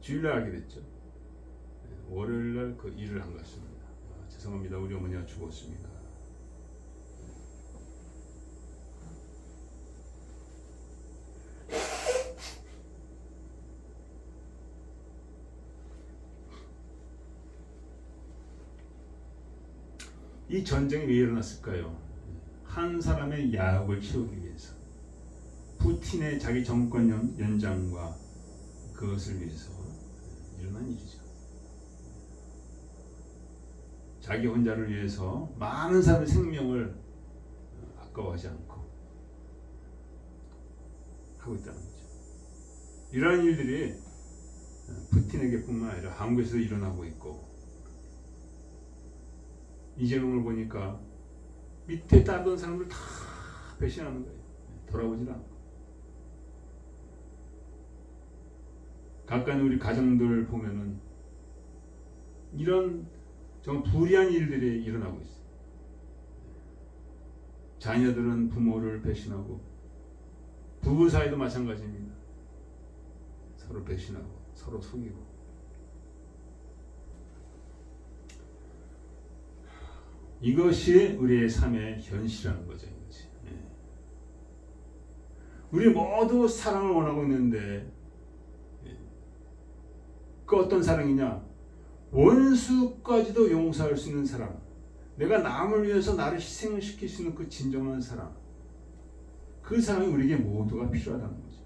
S4: 주일날 알게 됐죠. 월요일날 그 일을 한 것입니다. 죄송합니다. 우리 어머니가 죽었습니다. 이 전쟁이 왜 일어났을까요? 한 사람의 야욕을 채우기 위해서. 푸틴의 자기 정권 연장과 그것을 위해서 일어난 일이죠. 자기 혼자를 위해서 많은 사람의 생명을 아까워하지 않고 하고 있다는 거죠. 이러한 일들이 푸틴에게뿐만 아니라 한국에서도 일어나고 있고, 이재명을 보니까 밑에 따르던 사람들 다 배신하는 거예요. 돌아보질 않고. 가까이 우리 가정들 보면은 이런 정말 불의한 일들이 일어나고 있어요. 자녀들은 부모를 배신하고, 부부 사이도 마찬가지입니다. 서로 배신하고 서로 속이고. 이것이 우리의 삶의 현실이라는 거죠. 이것이. 우리 모두 사랑을 원하고 있는데, 그 어떤 사랑이냐? 원수까지도 용서할 수 있는 사랑, 내가 남을 위해서 나를 희생시킬 수 있는 그 진정한 사랑, 그 사랑이 우리에게 모두가 필요하다는 거죠.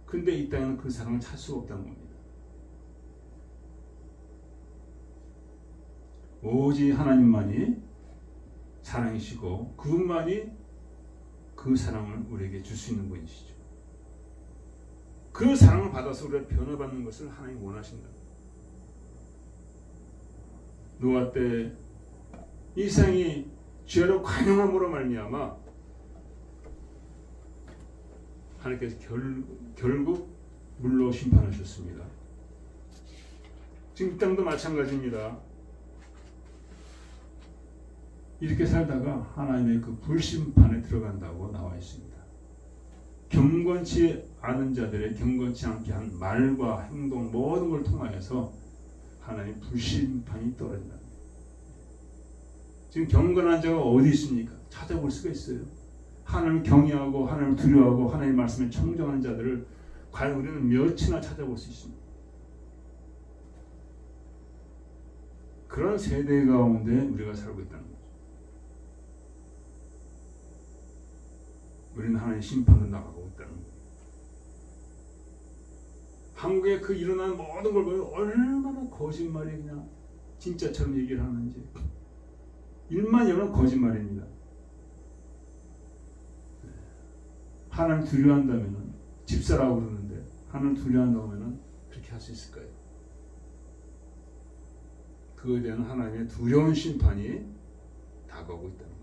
S4: 근데 이 땅에는 그 사랑을 찾을 수가 없다는 겁니다. 오직 하나님만이 사랑이시고, 그분만이 그 사랑을 우리에게 줄 수 있는 분이시죠. 그 사랑을 받아서 우리가 변화받는 것을 하나님이 원하신다. 노아 때 이 세상이 죄로 관영함으로 말미암아 하나님께서 결국 물로 심판하셨습니다. 지금 이 땅도 마찬가지입니다. 이렇게 살다가 하나님의 그 불심판에 들어간다고 나와 있습니다. 경건치 않은 자들의 경건치 않게 한 말과 행동 모든 걸 통하여서 하나님 불심판이 떨어진다. 지금 경건한 자가 어디 있습니까? 찾아볼 수가 있어요. 하나님을 경외하고 하나님을 두려워하고 하나님의 말씀에 청정하는 자들을 과연 우리는 몇이나 찾아볼 수 있습니다. 그런 세대 가운데 우리가 살고 있다는 거죠. 우리는 하나님의 심판으로 나가고 있다는 거예요. 한국에 그 일어난 모든 걸 보면 얼마나 거짓말이 그냥 진짜처럼 얘기를 하는지. 일만 여는 거짓말입니다. 하나님을 두려워한다면, 집사라고 그러는데 하나님을 두려워한다면 그렇게 할 수 있을까요? 그거에 대한 하나님의 두려운 심판이 다가오고 있다는 거죠.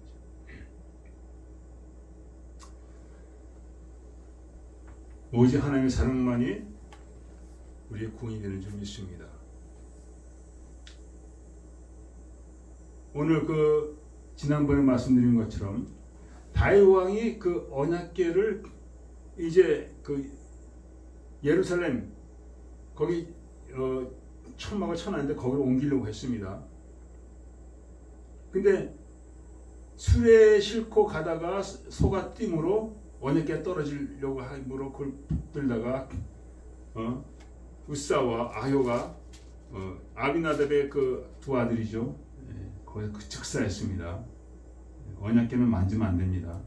S4: 오직 하나님의 사랑만이 우리의 구원이 되는 줄 믿습니다. 오늘 그 지난번에 말씀드린 것처럼 다윗 왕이 그 언약궤를 이제 그 예루살렘 거기 천막을 쳐놨는데 거기로 옮기려고 했습니다. 근데 수레에 싣고 가다가 소가 띵으로 언약궤가 떨어지려고 함으로 그걸 들다가 우사와 아효가 아비나답의 그 두 아들이죠. 거기서 그 즉사했습니다. 언약궤는 만지면 안 됩니다.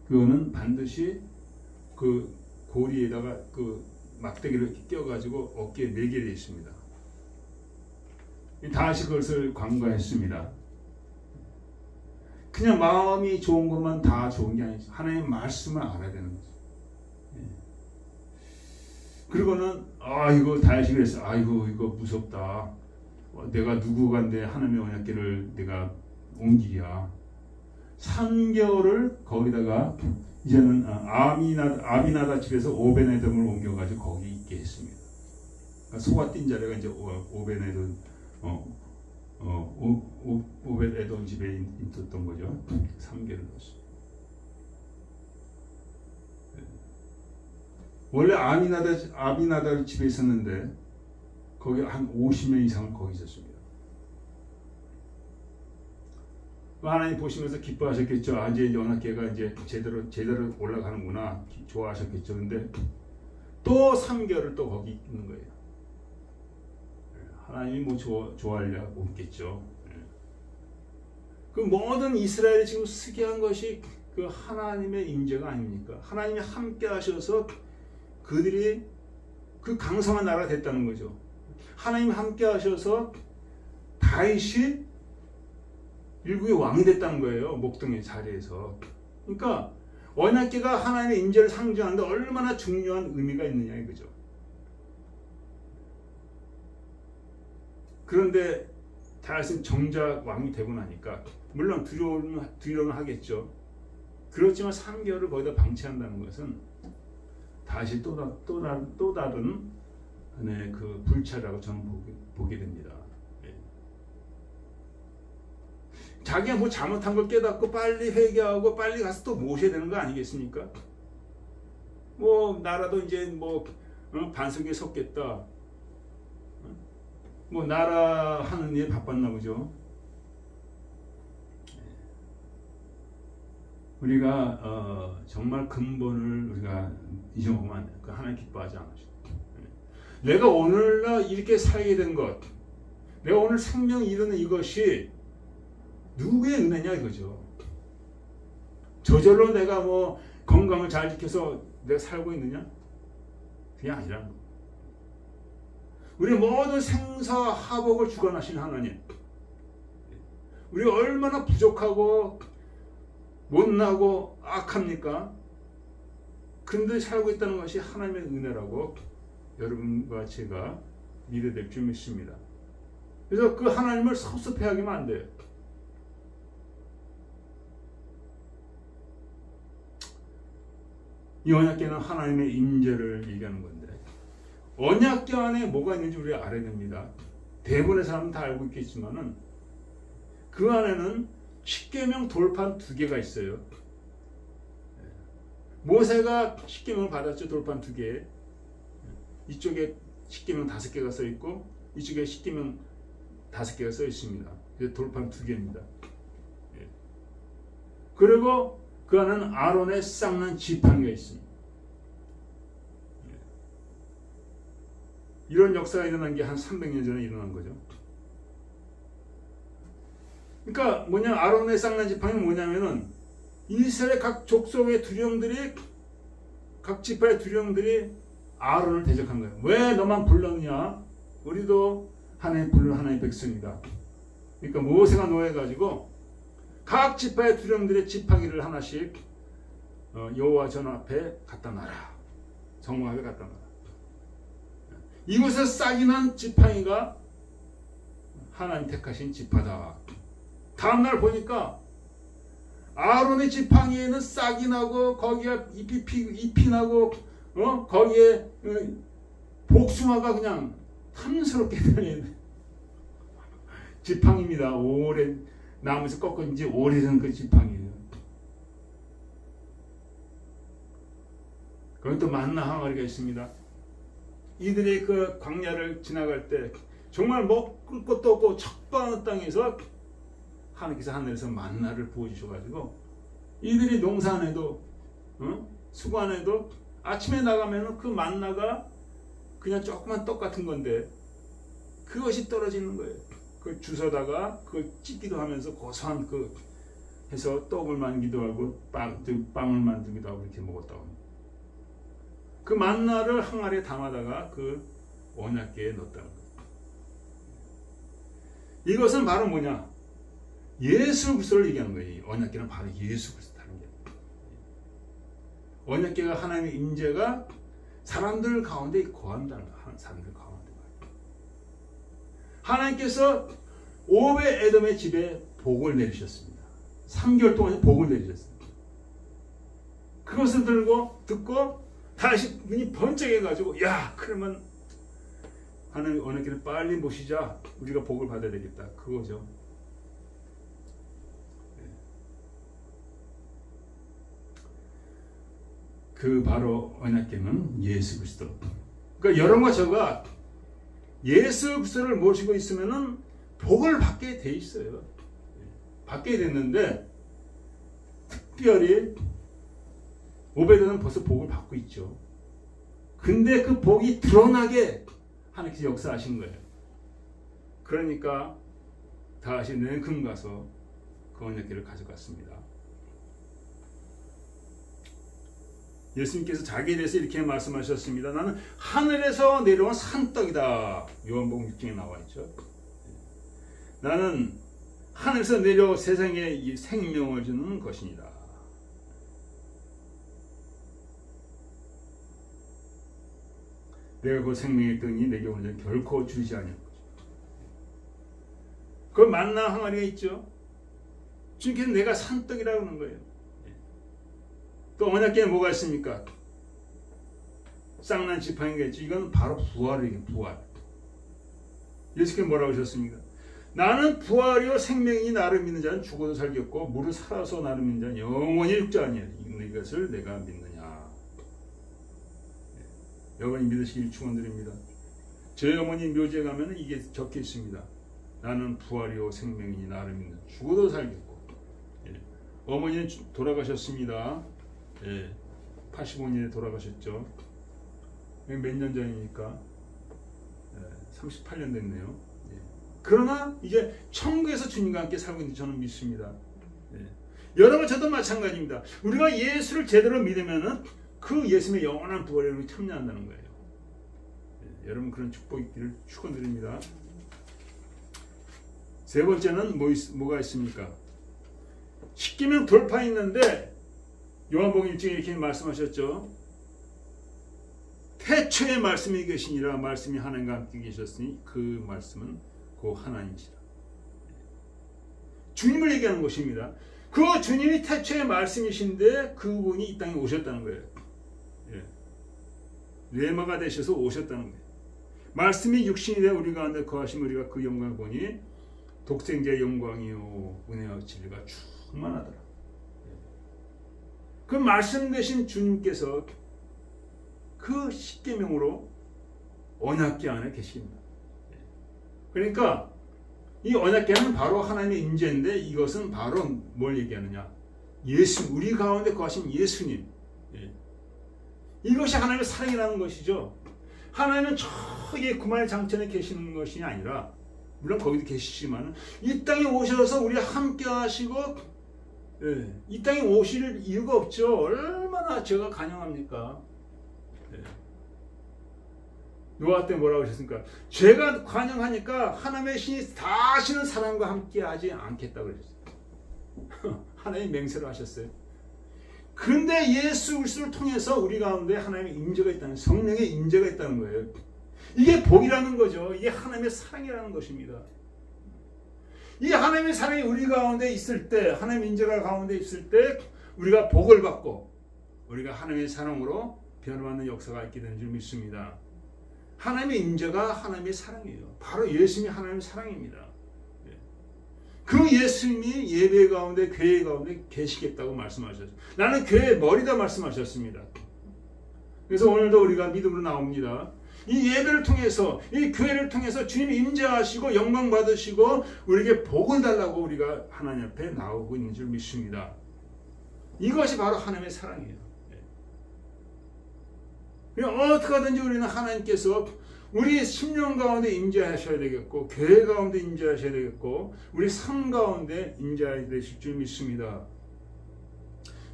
S4: 그거는 반드시 그 고리에다가 그 막대기를 이렇게 껴가지고 어깨에 매게 되어 있습니다. 다시 그것을 간과했습니다. 그냥 마음이 좋은 것만 다 좋은 게 아니죠. 하나님의 말씀을 알아야 되는 거죠. 그리고는 이거 다시 그랬어. 이거 무섭다. 내가 누구간데 하나님의 언약궤를 내가 옮기랴. 3개월을 거기다가 이제는 아비나다 집에서 오벤에돔을 옮겨가지고 거기 있게 했습니다. 그러니까 소가 뛴 자리가 이제 오벤에돔 오벳에돔 집에 있었던 거죠. 3개를 넣었어요. 원래 아비나답 집에 있었는데 거기 한 50년 이상을 거기 있었습니다. 하나님 보시면서 기뻐하셨겠죠. 이제 언약궤가 이제 제대로 올라가는구나. 좋아하셨겠죠. 근데 또 3개월을 또 거기 있는 거예요. 하나님이 뭐 좋아하려 없겠죠. 그 모든 이스라엘이 지금 쓰게 한 것이 그 하나님의 임재가 아닙니까? 하나님이 함께 하셔서 그들이 그 강성한 나라가 됐다는 거죠. 하나님 함께 하셔서 다윗이 일국의 왕이 됐다는 거예요. 목동의 자리에서. 그러니까 언약궤가 하나님의 인재를 상징하는데 얼마나 중요한 의미가 있느냐 이거죠. 그런데 다윗은 정작 왕이 되고 나니까 물론 두려움은 하겠죠. 그렇지만 3개월을 거기다 방치한다는 것은 다시 또 다른 그 불찰이라고 저는 보게 됩니다. 자기가 뭐 잘못한 걸 깨닫고 빨리 회개하고 빨리 가서 또 모셔야 되는 거 아니겠습니까? 뭐 나라도 이제 뭐 반석에 섰겠다. 뭐 나라 하는 일 바빴나 보죠. 우리가 정말 근본을 우리가 잊어먹으면 안 돼요. 하나님 기뻐하지 않으시죠. 내가 오늘날 이렇게 살게 된 것, 내가 오늘 생명 이루는 이것이 누구의 은혜냐 이거죠. 저절로 내가 뭐 건강을 잘 지켜서 내가 살고 있느냐? 그게 아니라는 거예요. 우리 모든 생사화복을 주관하신 하나님, 우리가 얼마나 부족하고 못나고 악합니까? 그런데 살고 있다는 것이 하나님의 은혜라고 여러분과 제가 믿어야 될 줄 믿습니다. 그래서 그 하나님을 섭섭해하기만 안 돼요. 이 언약궤는 하나님의 임재를 얘기하는 건데, 언약궤 안에 뭐가 있는지 우리가 알아야 됩니다. 대부분의 사람은 다 알고 있겠지만은 그 안에는 십계명 돌판 2개가 있어요. 모세가 십계명을 받았죠. 돌판 2개. 이쪽에 십계명 5개가 써 있고 이쪽에 십계명 5개가 써 있습니다. 돌판 2개입니다. 그리고 그 안에는 아론의 쌍난 지팡이가 있습니다. 이런 역사가 일어난 게 한 300년 전에 일어난 거죠. 그러니까 뭐냐, 아론의 쌍난 지팡이는 뭐냐면은 이스라엘 각 족속의 두령들이, 각 지파의 두령들이 아론을 대적한 거예요. 왜 너만 불렀냐? 우리도 하나님 부르는 하나님의 백성이다. 그러니까 모세가 노해가지고 각 지파의 두령들의 지팡이를 하나씩 여호와 전 앞에 갖다 놔라. 성막 앞에 갖다 놔라. 이곳에 싹이 난 지팡이가 하나님 택하신 지파다. 다음날 보니까 아론의 지팡이에는 싹이 나고 거기에 잎이 나고 거기에 복숭아가 그냥 탐스럽게 달려있는 지팡이입니다. 오래 나무에서 꺾은 지 오래된 그 지팡이에요. 거기 또 만나 항아리가 있습니다. 이들이 그 광야를 지나갈 때 정말 먹을 것도 없고 척박한 땅에서 하나님께서 하늘에서 만나를 부어주셔가지고 이들이 농사 안 해도 수고 안 해도 아침에 나가면 그 만나가 그냥 조그만 떡 같은 건데 그것이 떨어지는 거예요. 그걸 주워다가 그걸 찢기도 하면서 고소한 그 해서 떡을 만기도 하고 빵을 만들기도 하고 이렇게 먹었다고 합니다. 그 만나를 항아리에 담아다가 그 언약궤에 넣었다는 거예요. 이것은 바로 뭐냐? 예수 그리스도를 얘기하는 거예요. 언약궤는 바로 예수 그리스도 다른 게. 언약궤가 하나님의 임재가 사람들 가운데 거한다는 거예요. 사람들 가운데. 하나님께서 오벳 에돔의 집에 복을 내리셨습니다. 3개월 동안 복을 내리셨습니다. 그것을 듣고 다시 눈이 번쩍해가지고 야, 그러면 하나님 언약궤를 빨리 모시자. 우리가 복을 받아야 되겠다. 그거죠. 그 바로 언약궤는 예수 그리스도. 그러니까 여러분과 저가 예수 그리스도를 모시고 있으면은 복을 받게 돼 있어요. 받게 됐는데 특별히 오베드는 벌써 복을 받고 있죠. 근데 그 복이 드러나게 하나님께서 역사하신 거예요. 그러니까 다시 냉큼 가서 그 언약궤를 가져갔습니다. 예수님께서 자기에 대해서 이렇게 말씀하셨습니다. 나는 하늘에서 내려온 산떡이다. 요한복음 6장에 나와 있죠. 나는 하늘에서 내려 세상에 이 생명을 주는 것이니라. 내가 그 생명의 떡이니 내게 오는 자 결코 주지 아니할 것이다. 그 만나 항아리가 있죠. 주님께서 내가 산떡이라고 하는 거예요. 또 언약궤에 뭐가 있습니까? 쌍난 지팡이가 있죠. 이건 바로 부활이에요. 부활. 예수께서 뭐라고 하셨습니까? 나는 부활이요 생명이니 나를 믿는 자는 죽어도 살겠고 무릇 살아서 나를 믿는 자는 영원히 죽지 아니하리. 이것을 내가 믿느냐. 여러분이 믿으시길 축원드립니다. 저희 어머니 묘지에 가면 이게 적혀 있습니다. 나는 부활이요 생명이니 나를 믿는 자는 죽어도 살겠고. 어머니는 돌아가셨습니다. 85년에 돌아가셨죠. 몇 년 전이니까 38년 됐네요. 그러나 이제 천국에서 주님과 함께 살고 있는 저는 믿습니다. 여러분 저도 마찬가지입니다. 우리가 예수를 제대로 믿으면은 그 예수님의 영원한 부활에 우리 참여한다는 거예요. 여러분 그런 축복이 있기를 축원드립니다. 세 번째는 뭐가 있습니까? 십계명 돌파했는데 요한복음 1장에 이렇게 말씀하셨죠. 태초에 말씀이 계시니라. 말씀이 하나님과 함께 계셨으니 그 말씀은 그 하나님이시라. 주님을 얘기하는 것입니다. 그 주님이 태초의 말씀이신데 그분이 이 땅에 오셨다는 거예요. 레마가 되셔서 오셨다는 거예요. 말씀이 육신이 되어 우리 가운데 거하시면 우리가 그 영광을 보니 독생자의 영광이요 은혜와 진리가 충만하더라. 그 말씀 되신 주님께서 그 십계명으로 언약궤 안에 계십니다. 그러니까 이 언약궤는 바로 하나님의 임재인데 이것은 바로 뭘 얘기하느냐? 예수, 우리 가운데 거하신 예수님. 이것이 하나님의 사랑이라는 것이죠. 하나님은 저기 구만의 장천에 계시는 것이 아니라 물론 거기도 계시지만 이 땅에 오셔서 우리와 함께 하시고 이 땅에 오실 이유가 없죠. 얼마나 제가 간영합니까? 노아 때 뭐라고 하셨습니까? 죄가 관영하니까 하나님의 신이 다시는 사람과 함께 하지 않겠다고 그러셨어요. 하나님 맹세를 하셨어요. 근데 예수 그리스도를 통해서 우리 가운데 하나님의 임재가 있다는, 성령의 임재가 있다는 거예요. 이게 복이라는 거죠. 이게 하나님의 사랑이라는 것입니다. 이 하나님의 사랑이 우리 가운데 있을 때, 하나님의 임재가 가운데 있을 때 우리가 복을 받고 우리가 하나님의 사랑으로 변화받는 역사가 있게 되는 줄 믿습니다. 하나님의 임재가 하나님의 사랑이에요. 바로 예수님이 하나님의 사랑입니다. 그 예수님이 예배 가운데, 교회 가운데 계시겠다고 말씀하셨어요. 나는 교회의 머리다 말씀하셨습니다. 그래서 오늘도 우리가 믿음으로 나옵니다. 이 예배를 통해서, 이 교회를 통해서 주님이 임재하시고 영광 받으시고 우리에게 복을 달라고 우리가 하나님 앞에 나오고 있는 줄 믿습니다. 이것이 바로 하나님의 사랑이에요. 어떻게 하든지 우리는 하나님께서 우리 심령 가운데 임재하셔야 되겠고, 교회 가운데 임재하셔야 되겠고, 우리 삶 가운데 임재하셔야 되실 줄 믿습니다.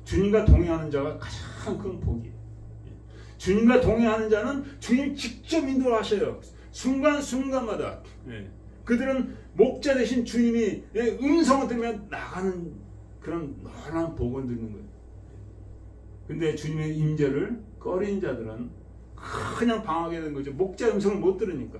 S4: 주님과 동행하는 자가 가장 큰 복이에요. 주님과 동행하는 자는 주님 직접 인도하셔요. 순간순간마다. 그들은 목자 되신 주님이 음성을 들으면 나가는 그런 놀라운 복을 듣는 거예요. 근데 주님의 임재를 꺼린 자들은 그냥 방하게 된 거죠. 목자 음성을 못 들으니까.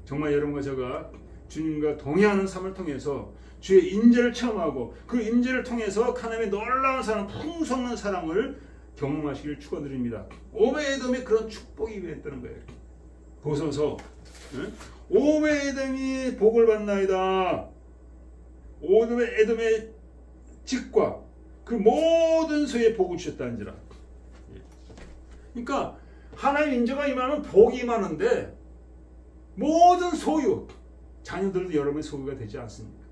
S4: 정말 여러분과 제가 주님과 동행하는 삶을 통해서 주의 임재를 체험하고 그 임재를 통해서 하나님의 놀라운 사랑, 풍성한 사랑을 경험하시길 축원드립니다. 오베에돔의 그런 축복이 있다는 거예요. 보소서 오베에돔이 복을 받나이다. 오베에돔의 직과 그 모든 소에 복을 주셨다는지라. 그러니까 하나님의 임재가 임하면 복이 임하는데 모든 소유, 자녀들도 여러분의 소유가 되지 않습니까?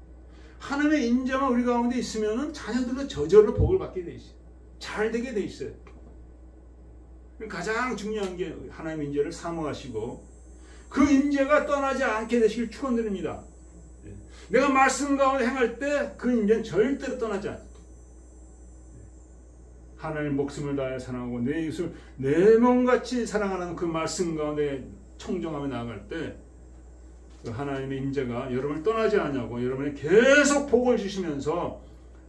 S4: 하나님의 임재가 우리 가운데 있으면 자녀들도 저절로 복을 받게 돼 있어요. 잘 되게 돼 있어요. 가장 중요한 게 하나님의 임재를 사모하시고 그 임재가 떠나지 않게 되시길 축원드립니다. 내가 말씀 가운데 행할 때 그 임재는 절대로 떠나지 않아요. 하나님 목숨을 다해 사랑하고 내 이웃을 내 몸같이 사랑하는 그 말씀 가운데 청정하며 나아갈 때 그 하나님의 임재가 여러분을 떠나지 않냐고 여러분이 계속 복을 주시면서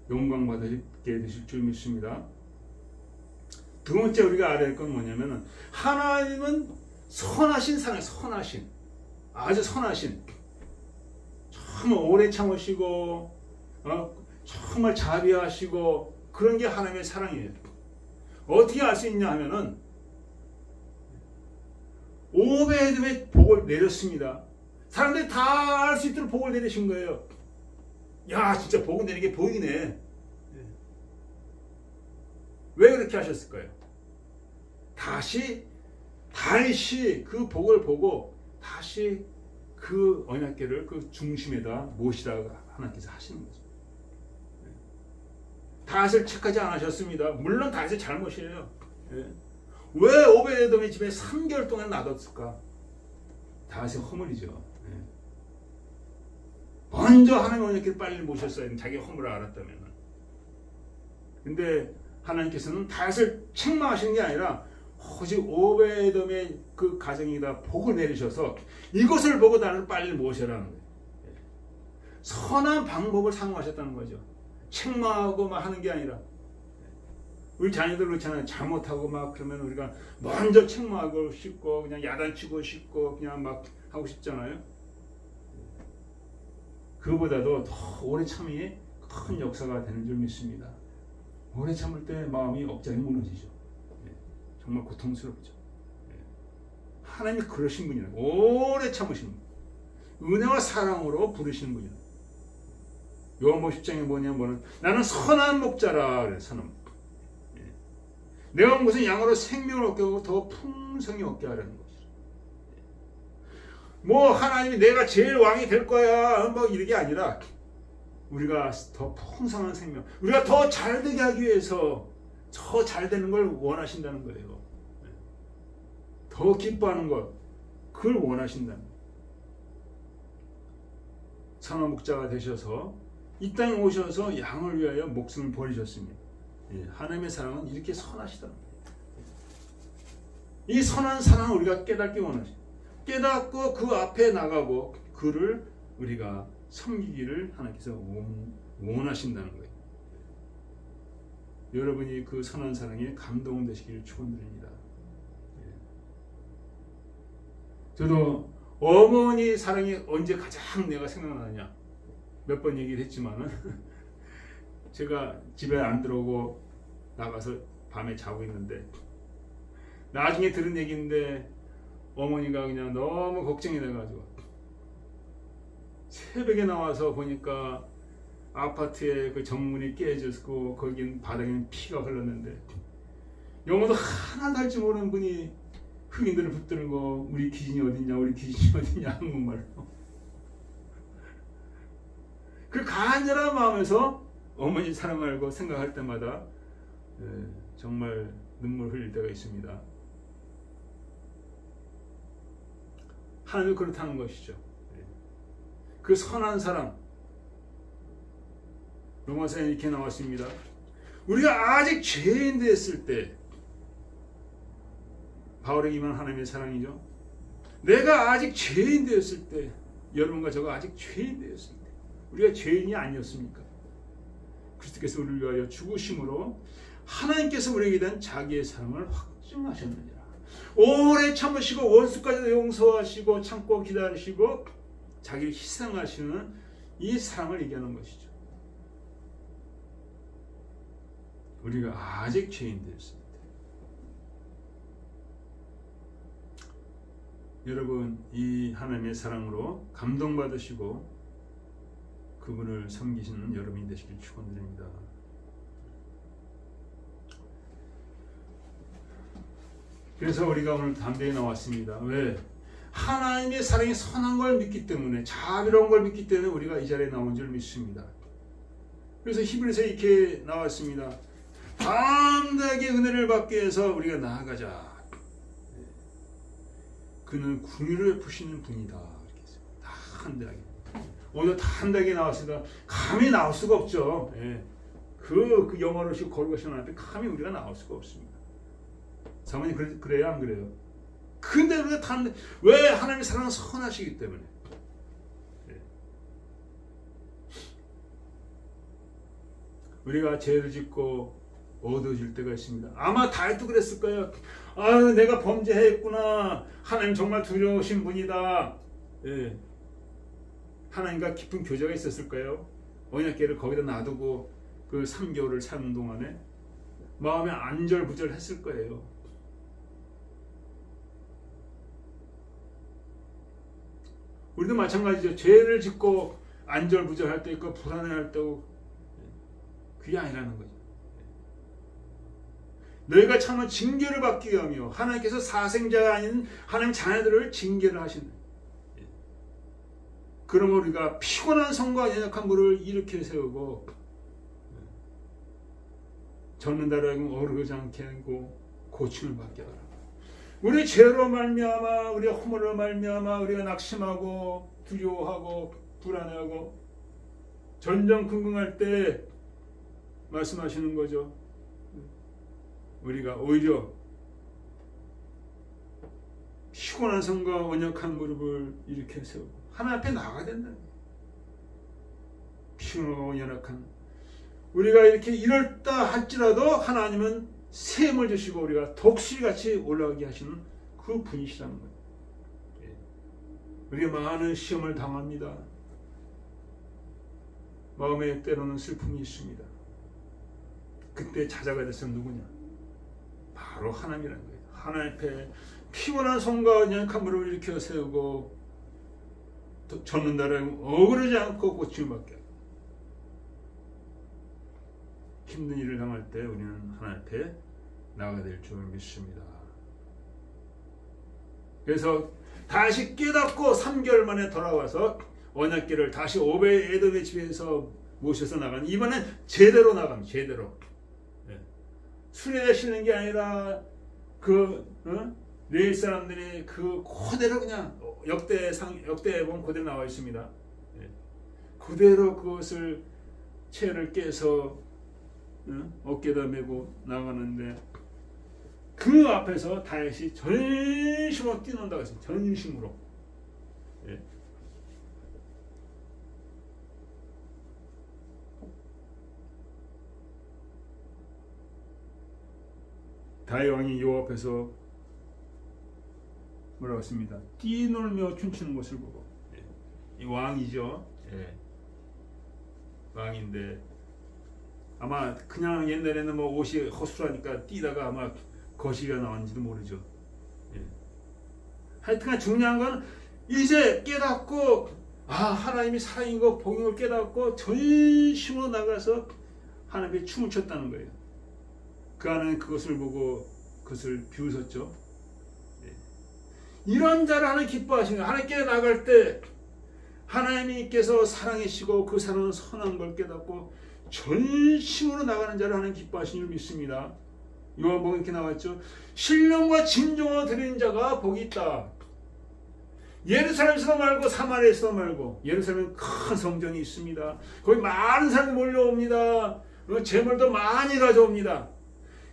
S4: 영광 받게 되실 줄 믿습니다. 두 번째 우리가 알아야 할 건 뭐냐면은 하나님은 선하신 사랑, 선하신 아주 선하신 정말 오래 참으시고 정말 자비하시고 그런 게 하나님의 사랑이에요. 어떻게 알 수 있냐 하면은 오베에돔의 복을 내렸습니다. 사람들이 다 알 수 있도록 복을 내리신 거예요. 야 진짜 복을 내리는 게 보이네. 왜 그렇게 하셨을까요? 다시 그 복을 보고 다시 그 언약궤를 그 중심에다 모시라고 하나님께서 하시는 거죠. 다윗을 책하지 않으셨습니다. 물론 다윗의 잘못이에요. 왜 오베데돔의 집에 3개월 동안 놔뒀을까? 다윗의 허물이죠. 먼저 하나님의 언약궤를 빨리 모셨어야 했는데 자기가 허물을 알았다면. 근데 하나님께서는 다윗을 책망하시는 게 아니라 오직 오베데돔의 그 가정에다 복을 내리셔서 이것을 보고 나를 빨리 모셔라는 거예요. 선한 방법을 사용하셨다는 거죠. 책망하고 막 하는 게 아니라. 우리 자녀들 그렇잖아요. 잘못하고 막 그러면 우리가 먼저 책망하고 싶고 그냥 야단치고 싶고 그냥 막 하고 싶잖아요. 그보다도 더 오래 참이 큰 역사가 되는 줄 믿습니다. 오래 참을 때 마음이 억장이 무너지죠. 정말 고통스럽죠. 하나님이 그러신 분이에요. 오래 참으신 분. 은혜와 사랑으로 부르시는 분이에요. 요한복음 10장에 뭐냐면 나는 선한 목자라 그래. 선한 목자. 내가 무슨 양으로 생명을 얻게 하고 더 풍성히 얻게 하려는 것이죠. 뭐 하나님이 내가 제일 왕이 될 거야 뭐 이런 게 아니라 우리가 더 풍성한 생명, 우리가 더 잘되게 하기 위해서 더 잘되는 걸 원하신다는 거예요. 더 기뻐하는 것, 그걸 원하신다는 거예요. 선한 목자가 되셔서 이 땅에 오셔서 양을 위하여 목숨을 버리셨습니다. 하나님의 사랑은 이렇게 선하시다는 거예요. 이 선한 사랑을 우리가 깨닫기 원하시죠. 깨닫고 그 앞에 나가고 그를 우리가 섬기기를 하나님께서 원하신다는 거예요. 여러분이 그 선한 사랑에 감동되시기를 축원드립니다. 저도 어머니 사랑이 언제 가장 내가 생각나느냐 몇 번 얘기를 했지만은 제가 집에 안 들어오고 나가서 밤에 자고 있는데 나중에 들은 얘기인데 어머니가 그냥 너무 걱정이 돼가지고 새벽에 나와서 보니까 아파트에 그 정문이 깨졌고 거긴 바닥에는 피가 흘렀는데 영어도 하나도 할 줄 모르는 분이 흑인들을 붙들고 우리 귀신이 어딨냐 우리 귀신이 어딨냐 한국말로 그 간절한 마음에서 어머니 사랑 알고 생각할 때마다 정말 눈물 흘릴 때가 있습니다. 하나님은 그렇다는 것이죠. 그 선한 사랑 로마서에 이렇게 나왔습니다. 우리가 아직 죄인 되었을 때 바울에게 임한 하나님의 사랑이죠. 내가 아직 죄인 되었을 때 여러분과 저가 아직 죄인 되었을 때 우리가 죄인이 아니었습니까? 그리스도께서 우리를 위하여 죽으심으로 하나님께서 우리에게 대한 자기의 사랑을 확증하셨느니라. 오래 참으시고 원수까지도 용서하시고 참고 기다리시고 자기를 희생하시는 이 사랑을 얘기하는 것이죠. 우리가 아직 죄인 되었을 때 여러분 이 하나님의 사랑으로 감동받으시고 그분을 섬기시는 여러분이 되시길 축원드립니다. 그래서 우리가 오늘 담대히 나왔습니다. 왜? 하나님의 사랑이 선한 걸 믿기 때문에 자비로운 걸 믿기 때문에 우리가 이 자리에 나온 줄 믿습니다. 그래서 히브리서에 이렇게 나왔습니다. 담대하게 은혜를 받기 위해서 우리가 나아가자. 그는 긍휼을 베푸시는 분이다. 이렇게 했어요. 담대하게. 오늘 담대하게 나왔습니다. 감히 나올 수가 없죠. 그
S1: 그 영어로식 거룩하신 하나님 앞에 감히 우리가 나올 수가 없습니다. 사모님 그래요 안 그래요? 근데 우리가 왜 하나님의 사랑은 선하시기 때문에. 우리가 죄를 짓고 어두워질 때가 있습니다. 아마 다윗도 그랬을 거예요. 아유, 내가 범죄했구나. 하나님 정말 두려우신 분이다. 예. 하나님과 깊은 교제가 있었을 거예요. 언약궤를 거기다 놔두고 그 3개월을 사는 동안에 마음에 안절부절했을 거예요. 우리도 마찬가지죠. 죄를 짓고 안절부절할 때 있고 불안해할 때고 그게 아니라는 거죠. 너희가 참은 징계를 받기 위하며 하나님께서 사생자가 아닌 하나님 자녀들을 징계를 하신다. 그러면 우리가 피곤한 성과 연약한 물을 일으켜 세우고 젊는 자라고 어르지 않게 하고 고침을 받게 하라. 우리 죄로 말미암아 우리가 허물로 말미암아 우리가 낙심하고 두려워하고 불안해하고 전전긍긍할 때 말씀하시는 거죠. 우리가 오히려 피곤한 성과 언약한 무릎을 일으켜 세우고 하나님 앞에 나가야 된다. 피곤하고 연약한 우리가 이렇게 이럴다 할지라도 하나님은 샘을 주시고 우리가 독수리같이 올라가게 하시는 그 분이시라는 거예요. 우리가 많은 시험을 당합니다. 마음에 때로는 슬픔이 있습니다. 그때 찾아가야 될 사람은 누구냐? 바로 하나님이라는 거예요. 하나님 앞에 피곤한 손과 연약한 무릎을 일으켜 세우고 젖는 날에 억울하지 않고 고침을 받게 하고 힘든 일을 당할 때 우리는 하나님 앞에 나가야 될 줄 믿습니다. 그래서 다시 깨닫고 3개월 만에 돌아와서 언약궤를 다시 오벳 에돔의 집에서 모셔서 나가는 이번엔 제대로 나갑니다. 제대로. 수레에 실는 게 아니라 레위 사람들이 그대로 그냥 역대 보면 그대로 나와 있습니다. 그대로 그것을 채를 깨서 어깨에다 메고 나가는데 그 앞에서 다윗이 전심으로 뛰는다고 했어요. 전심으로. 다윗 왕이 요 앞에서 뭐라고 했습니다. 뛰놀며 춤추는 것을 보고 이 왕이죠. 왕인데 아마 그냥 옛날에는 뭐 옷이 허술하니까 뛰다가 아마 거시기가 나왔는지도 모르죠. 하여튼간 중요한 건 이제 깨닫고 하나님이 사랑인 거 복인 걸 깨닫고 전심으로 나가서 하나님의 춤을 췄다는 거예요. 그 안에 그것을 보고 그것을 비웃었죠. 이런 자를 하나님 기뻐하시는 거예요. 하나님께 나갈 때 하나님께서 사랑이시고 그 사랑은 선한 걸 깨닫고 전심으로 나가는 자를 하나님 기뻐하시는 줄 믿습니다. 요한복음 이렇게 나왔죠. 신령과 진정으로 드리는 자가 복이 있다. 예루살렘에서도 말고 사마리아에서도 말고 예루살렘은 큰 성전이 있습니다. 거기 많은 사람이 몰려옵니다. 재물도 많이 가져옵니다.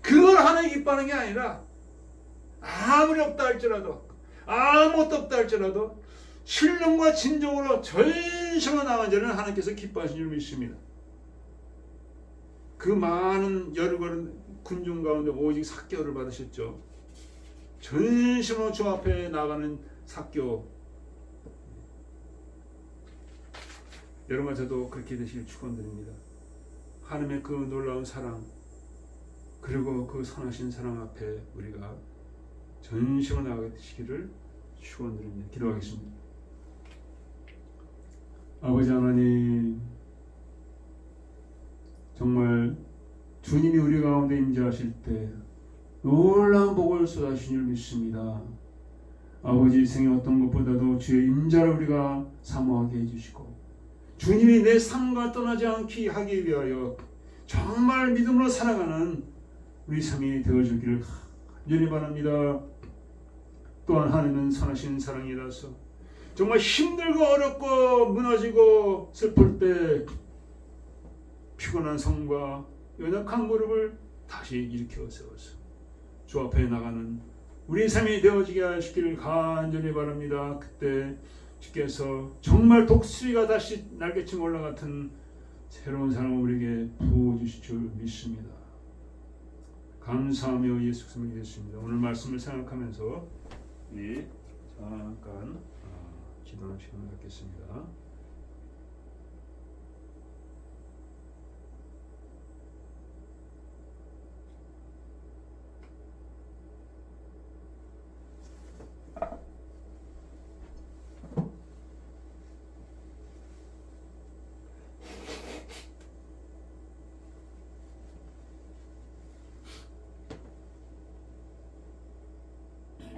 S1: 그걸 하나님 기뻐하는 게 아니라 아무리 없다 할지라도 아무것도 없다 할지라도 신령과 진정으로 전심으로 나간 자는 하나님께서 기뻐하시는 줄 믿습니다. 그 많은 여러 군중 가운데 오직 삭개오를 받으셨죠. 전심으로 주 앞에 나가는 삭개오. 여러분과 저도 그렇게 되시길 축원드립니다. 하나님의 그 놀라운 사랑 그리고 그 선하신 사랑 앞에 우리가 전심으로 나가시기를 축원드립니다. 기도하겠습니다. 아버지 하나님, 정말 주님이 우리 가운데 임재하실 때 놀라운 복을 쏟아주신 줄 믿습니다. 아버지 생애 어떤 것보다도 주의 임재를 우리가 사모하게 해주시고 주님이 내 삶과 떠나지 않게 하기 위하여 정말 믿음으로 살아가는 우리 삶이 되어주기를 간절히 바랍니다. 또한 하나님은 선하신 사랑이라서 정말 힘들고 어렵고 무너지고 슬플 때 피곤한 성과 연약한 무릎을 다시 일으켜 세워서 주 앞에 나가는 우리의 삶이 되어지게 하시기를 간절히 바랍니다. 그때 주께서 정말 독수리가 다시 날개친 올라 같은 새로운 사랑을 우리에게 부어주실 줄 믿습니다. 감사하며 예수 그리스도 믿겠습니다. 오늘 말씀을 생각하면서 우리 잠깐 기도하는 시간을 갖겠습니다.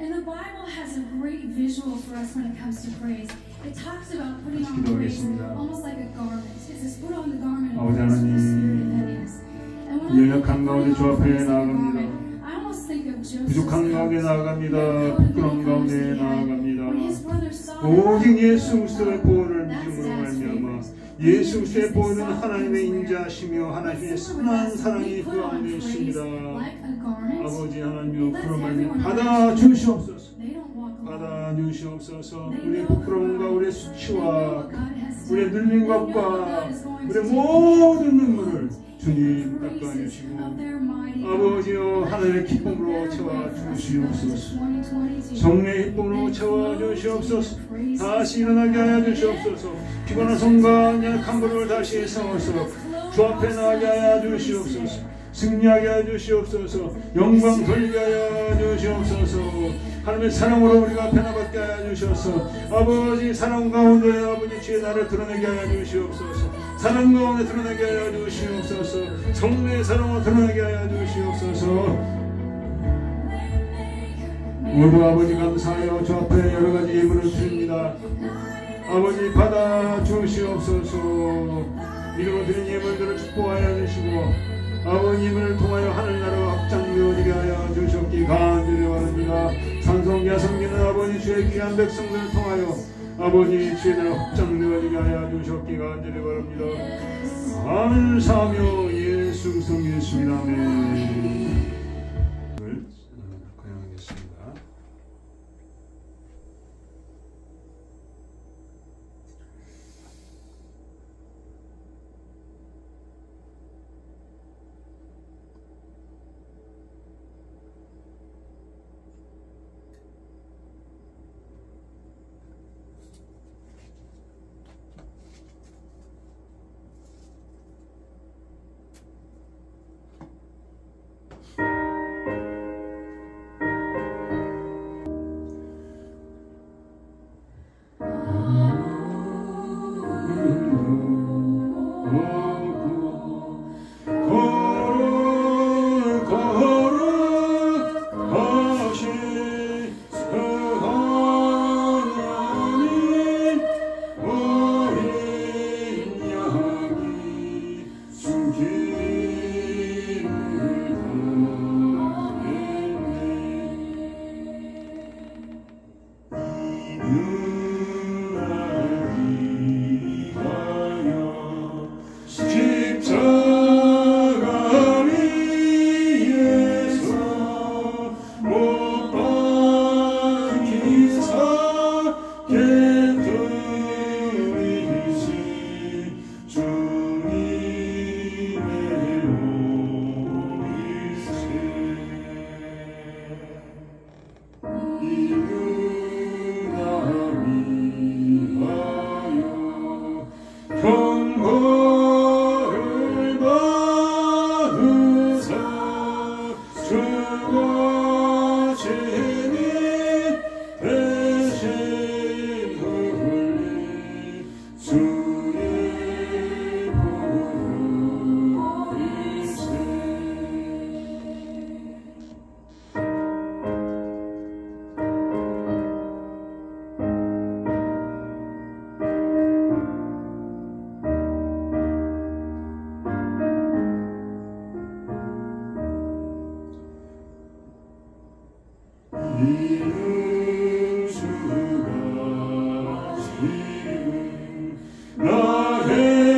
S2: And the Bible has a great visual for us when it comes to praise. It talks about putting on praise almost like a garment. It says, put on the garment of praise for the spirit of heaviness. And when I think of putting on praise like a garment, I almost think of Joseph.
S1: 부족한 가운데 나아갑니다. 부끄러운 가운데 나아갑니다. 오직 예수 그리스도의 보혈을 믿음으로 말미암아 예수 그리스도의 보혈은 하나님의 인자하시며 하나님의 선한 사랑이 그 가운데 있습니다. 아버지 하나님여 그런 말씀 받아주시옵소서. 받아주시옵소서. 우리의 부끄러움과 우리의 수치와 우리의 눌린 것과 우리의 모든 눈물을 주님 닦아주시고 아버지여 하늘의 기쁨으로 채워주시옵소서. 성령의 기쁨으로 채워주시옵소서. 다시 일어나게 하여 주시옵소서. 피곤한 손과 약한 무릎을 다시 세워서 주 앞에 나가게 하여 주시옵소서. 승리하게 하여 주시옵소서. 영광 돌리게 하여 주시옵소서. 하나님의 사랑으로 우리가 변화받게 하여 주셔서 아버지 사랑 가운데 아버지 주의 나를 드러내게 하여 주시옵소서. 사랑 가운데 드러내게 하여 주시옵소서. 성령의 사랑으로 드러내게 하여 주시옵소서. 모두 아버지 감사하여 주 앞에 여러가지 예물을 드립니다. 아버지 받아 주시옵소서. 믿음으로 드린 예물들을 축복하여 주시고 아버님을 통하여 하늘나라가 확장되어지게 하여 주셨기 간절히 바랍니다. 산성기와 섬기는 아버지 주의 귀한 백성들을 통하여 아버지 주의 나라 확장되어지게 하여 주셨기 간절히 바랍니다. 감사하며 예수 그리스도 믿습니다. 아멘. 건양하겠습니다.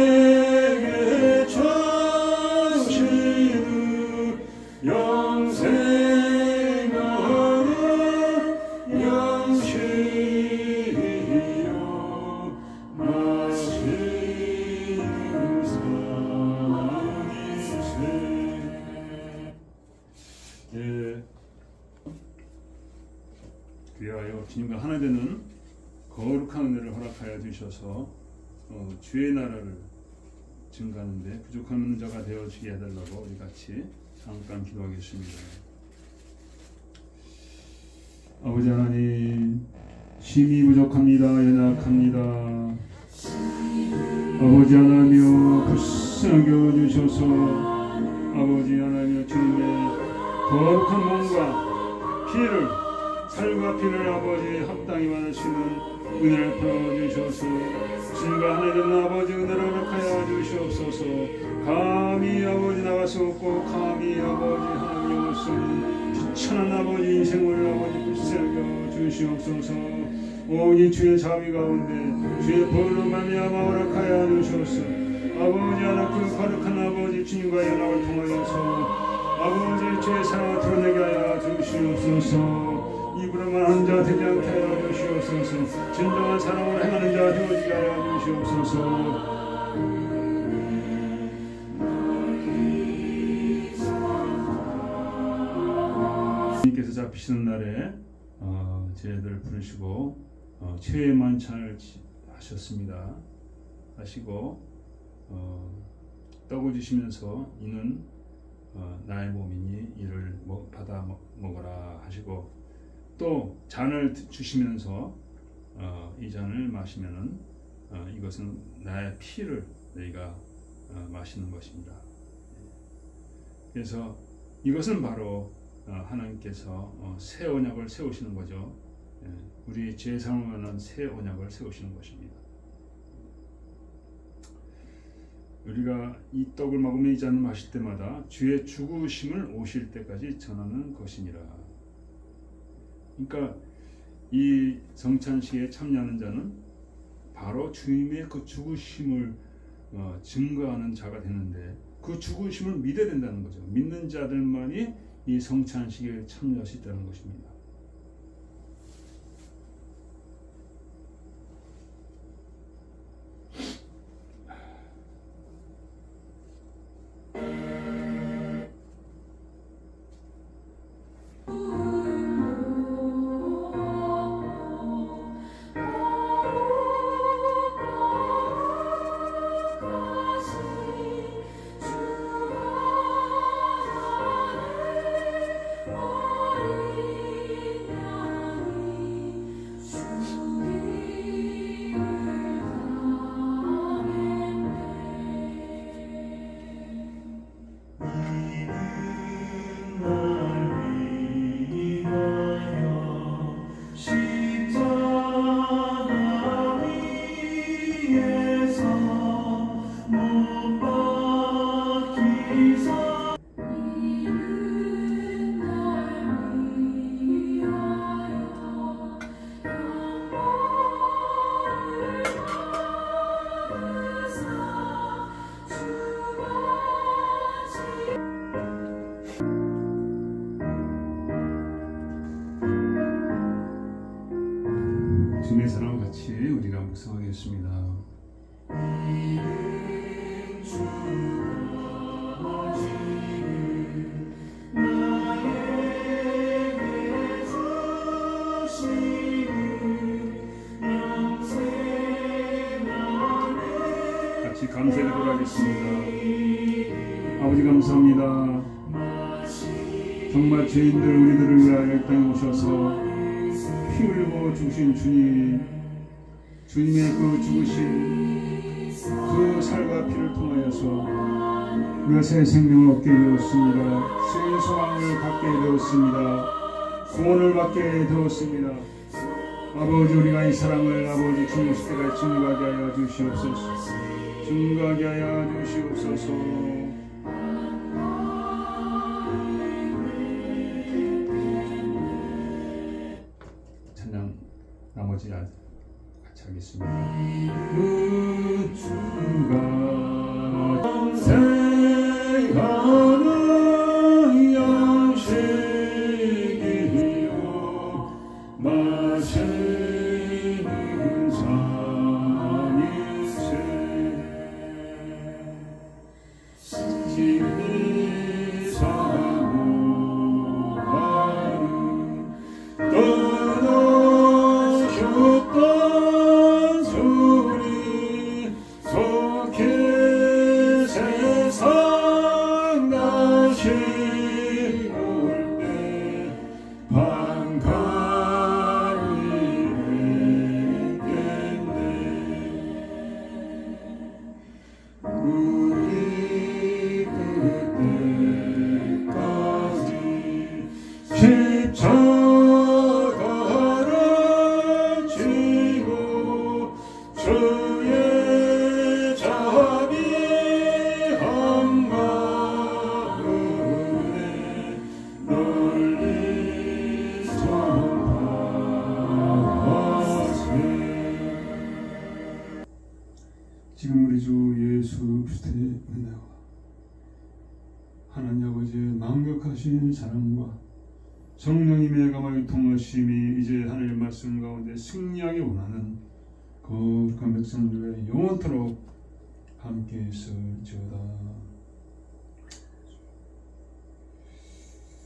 S1: 나에게 주신
S4: 영생하는 영시요 마시는 사랑이세. 예, 귀하여 주님과 하나 되는 거룩한 은혜를 허락하여 주셔서 주의 나라를 증가하는데 부족한 자가 되어주게 해달라고 우리 같이 잠깐 기도하겠습니다. 아버지 하나님, 힘이 부족합니다. 연약합니다. 아버지 하나님여 불쌍히 여겨주셔서 아버지 하나님여 주님의 거룩한 몸과 피를, 살과 피를 아버지 합당히 받을 수 있는 은혜를 풀어주셔서 주님과 하나 되는 아버지 은혜를 허락하여 주시옵소서. 감히 아버지 나갈 수 없고 감히 아버지 하나님 영을 쓰는 비천한 아버지 인생을 아버지 불쌍히 주시옵소서. 오직 주의 자비 가운데 주의 보혈로 말미암아 허락하여 주시옵소서. 아버지 하나 그 거룩한 아버지 주님과 연합을 통하여서 아버지 주의 사랑을 드러내게 하여 주시옵소서. 입으로만 하는 자 되지 않게 하여 주시옵소서. 진정한 사랑을 행하는 자 되어지게 하여 주시옵소서. 주님께서 잡히시는 날에 제들 부르시고 최후의 만찬을 하셨습니다. 하시고 떡을 주시면서 이는 나의 몸이니 이를 받아 먹어라 하시고 또 잔을 주시면서 이 잔을 마시면은 이것은 나의 피를 너희가 마시는 것입니다. 그래서 이것은 바로 하나님께서 새 언약을 세우시는 거죠. 우리 죄 사함을 위한 새 언약을 세우시는 것입니다. 우리가 이 떡을 먹으며 이 잔을 마실 때마다 주의 죽으심을 오실 때까지 전하는 것이니라. 그러니까 이 성찬식에 참여하는 자는 바로 주님의 그 죽으심을 증거하는 자가 되는데 그 죽으심을 믿어야 된다는 거죠. 믿는 자들만이 이 성찬식에 참여할 수 있다는 것입니다. 주님의 사랑을 같이 우리가 묵상하겠습니다. 같이 감사기도를 하겠습니다. 아버지 감사합니다. 정말 죄인들 우리들을 위하여 이 땅에 오셔서 피 흘리고 죽으신 주님, 주님의 그 죽으신 그 살과 피를 통하여서 우리가 새 생명을 얻게 되었습니다. 새 소망을 갖게 되었습니다. 구원을 받게 되었습니다. 아버지, 우리가 이 사랑을 아버지 주님 때까지 증거하게 하여 주시옵소서. 증거하게 하여 주시옵소서. 나머지 같이 하겠습니다. 그 주가 영생하는 지금 우리 주 예수 그리스도의 은혜와 하나님 아버지의 만극하신 사랑과 성령님의 감화의 통하심이 이제 하나님의 말씀 가운데 승리하기 원하는 거룩한 백성들의 영원토록 함께 있을지어다.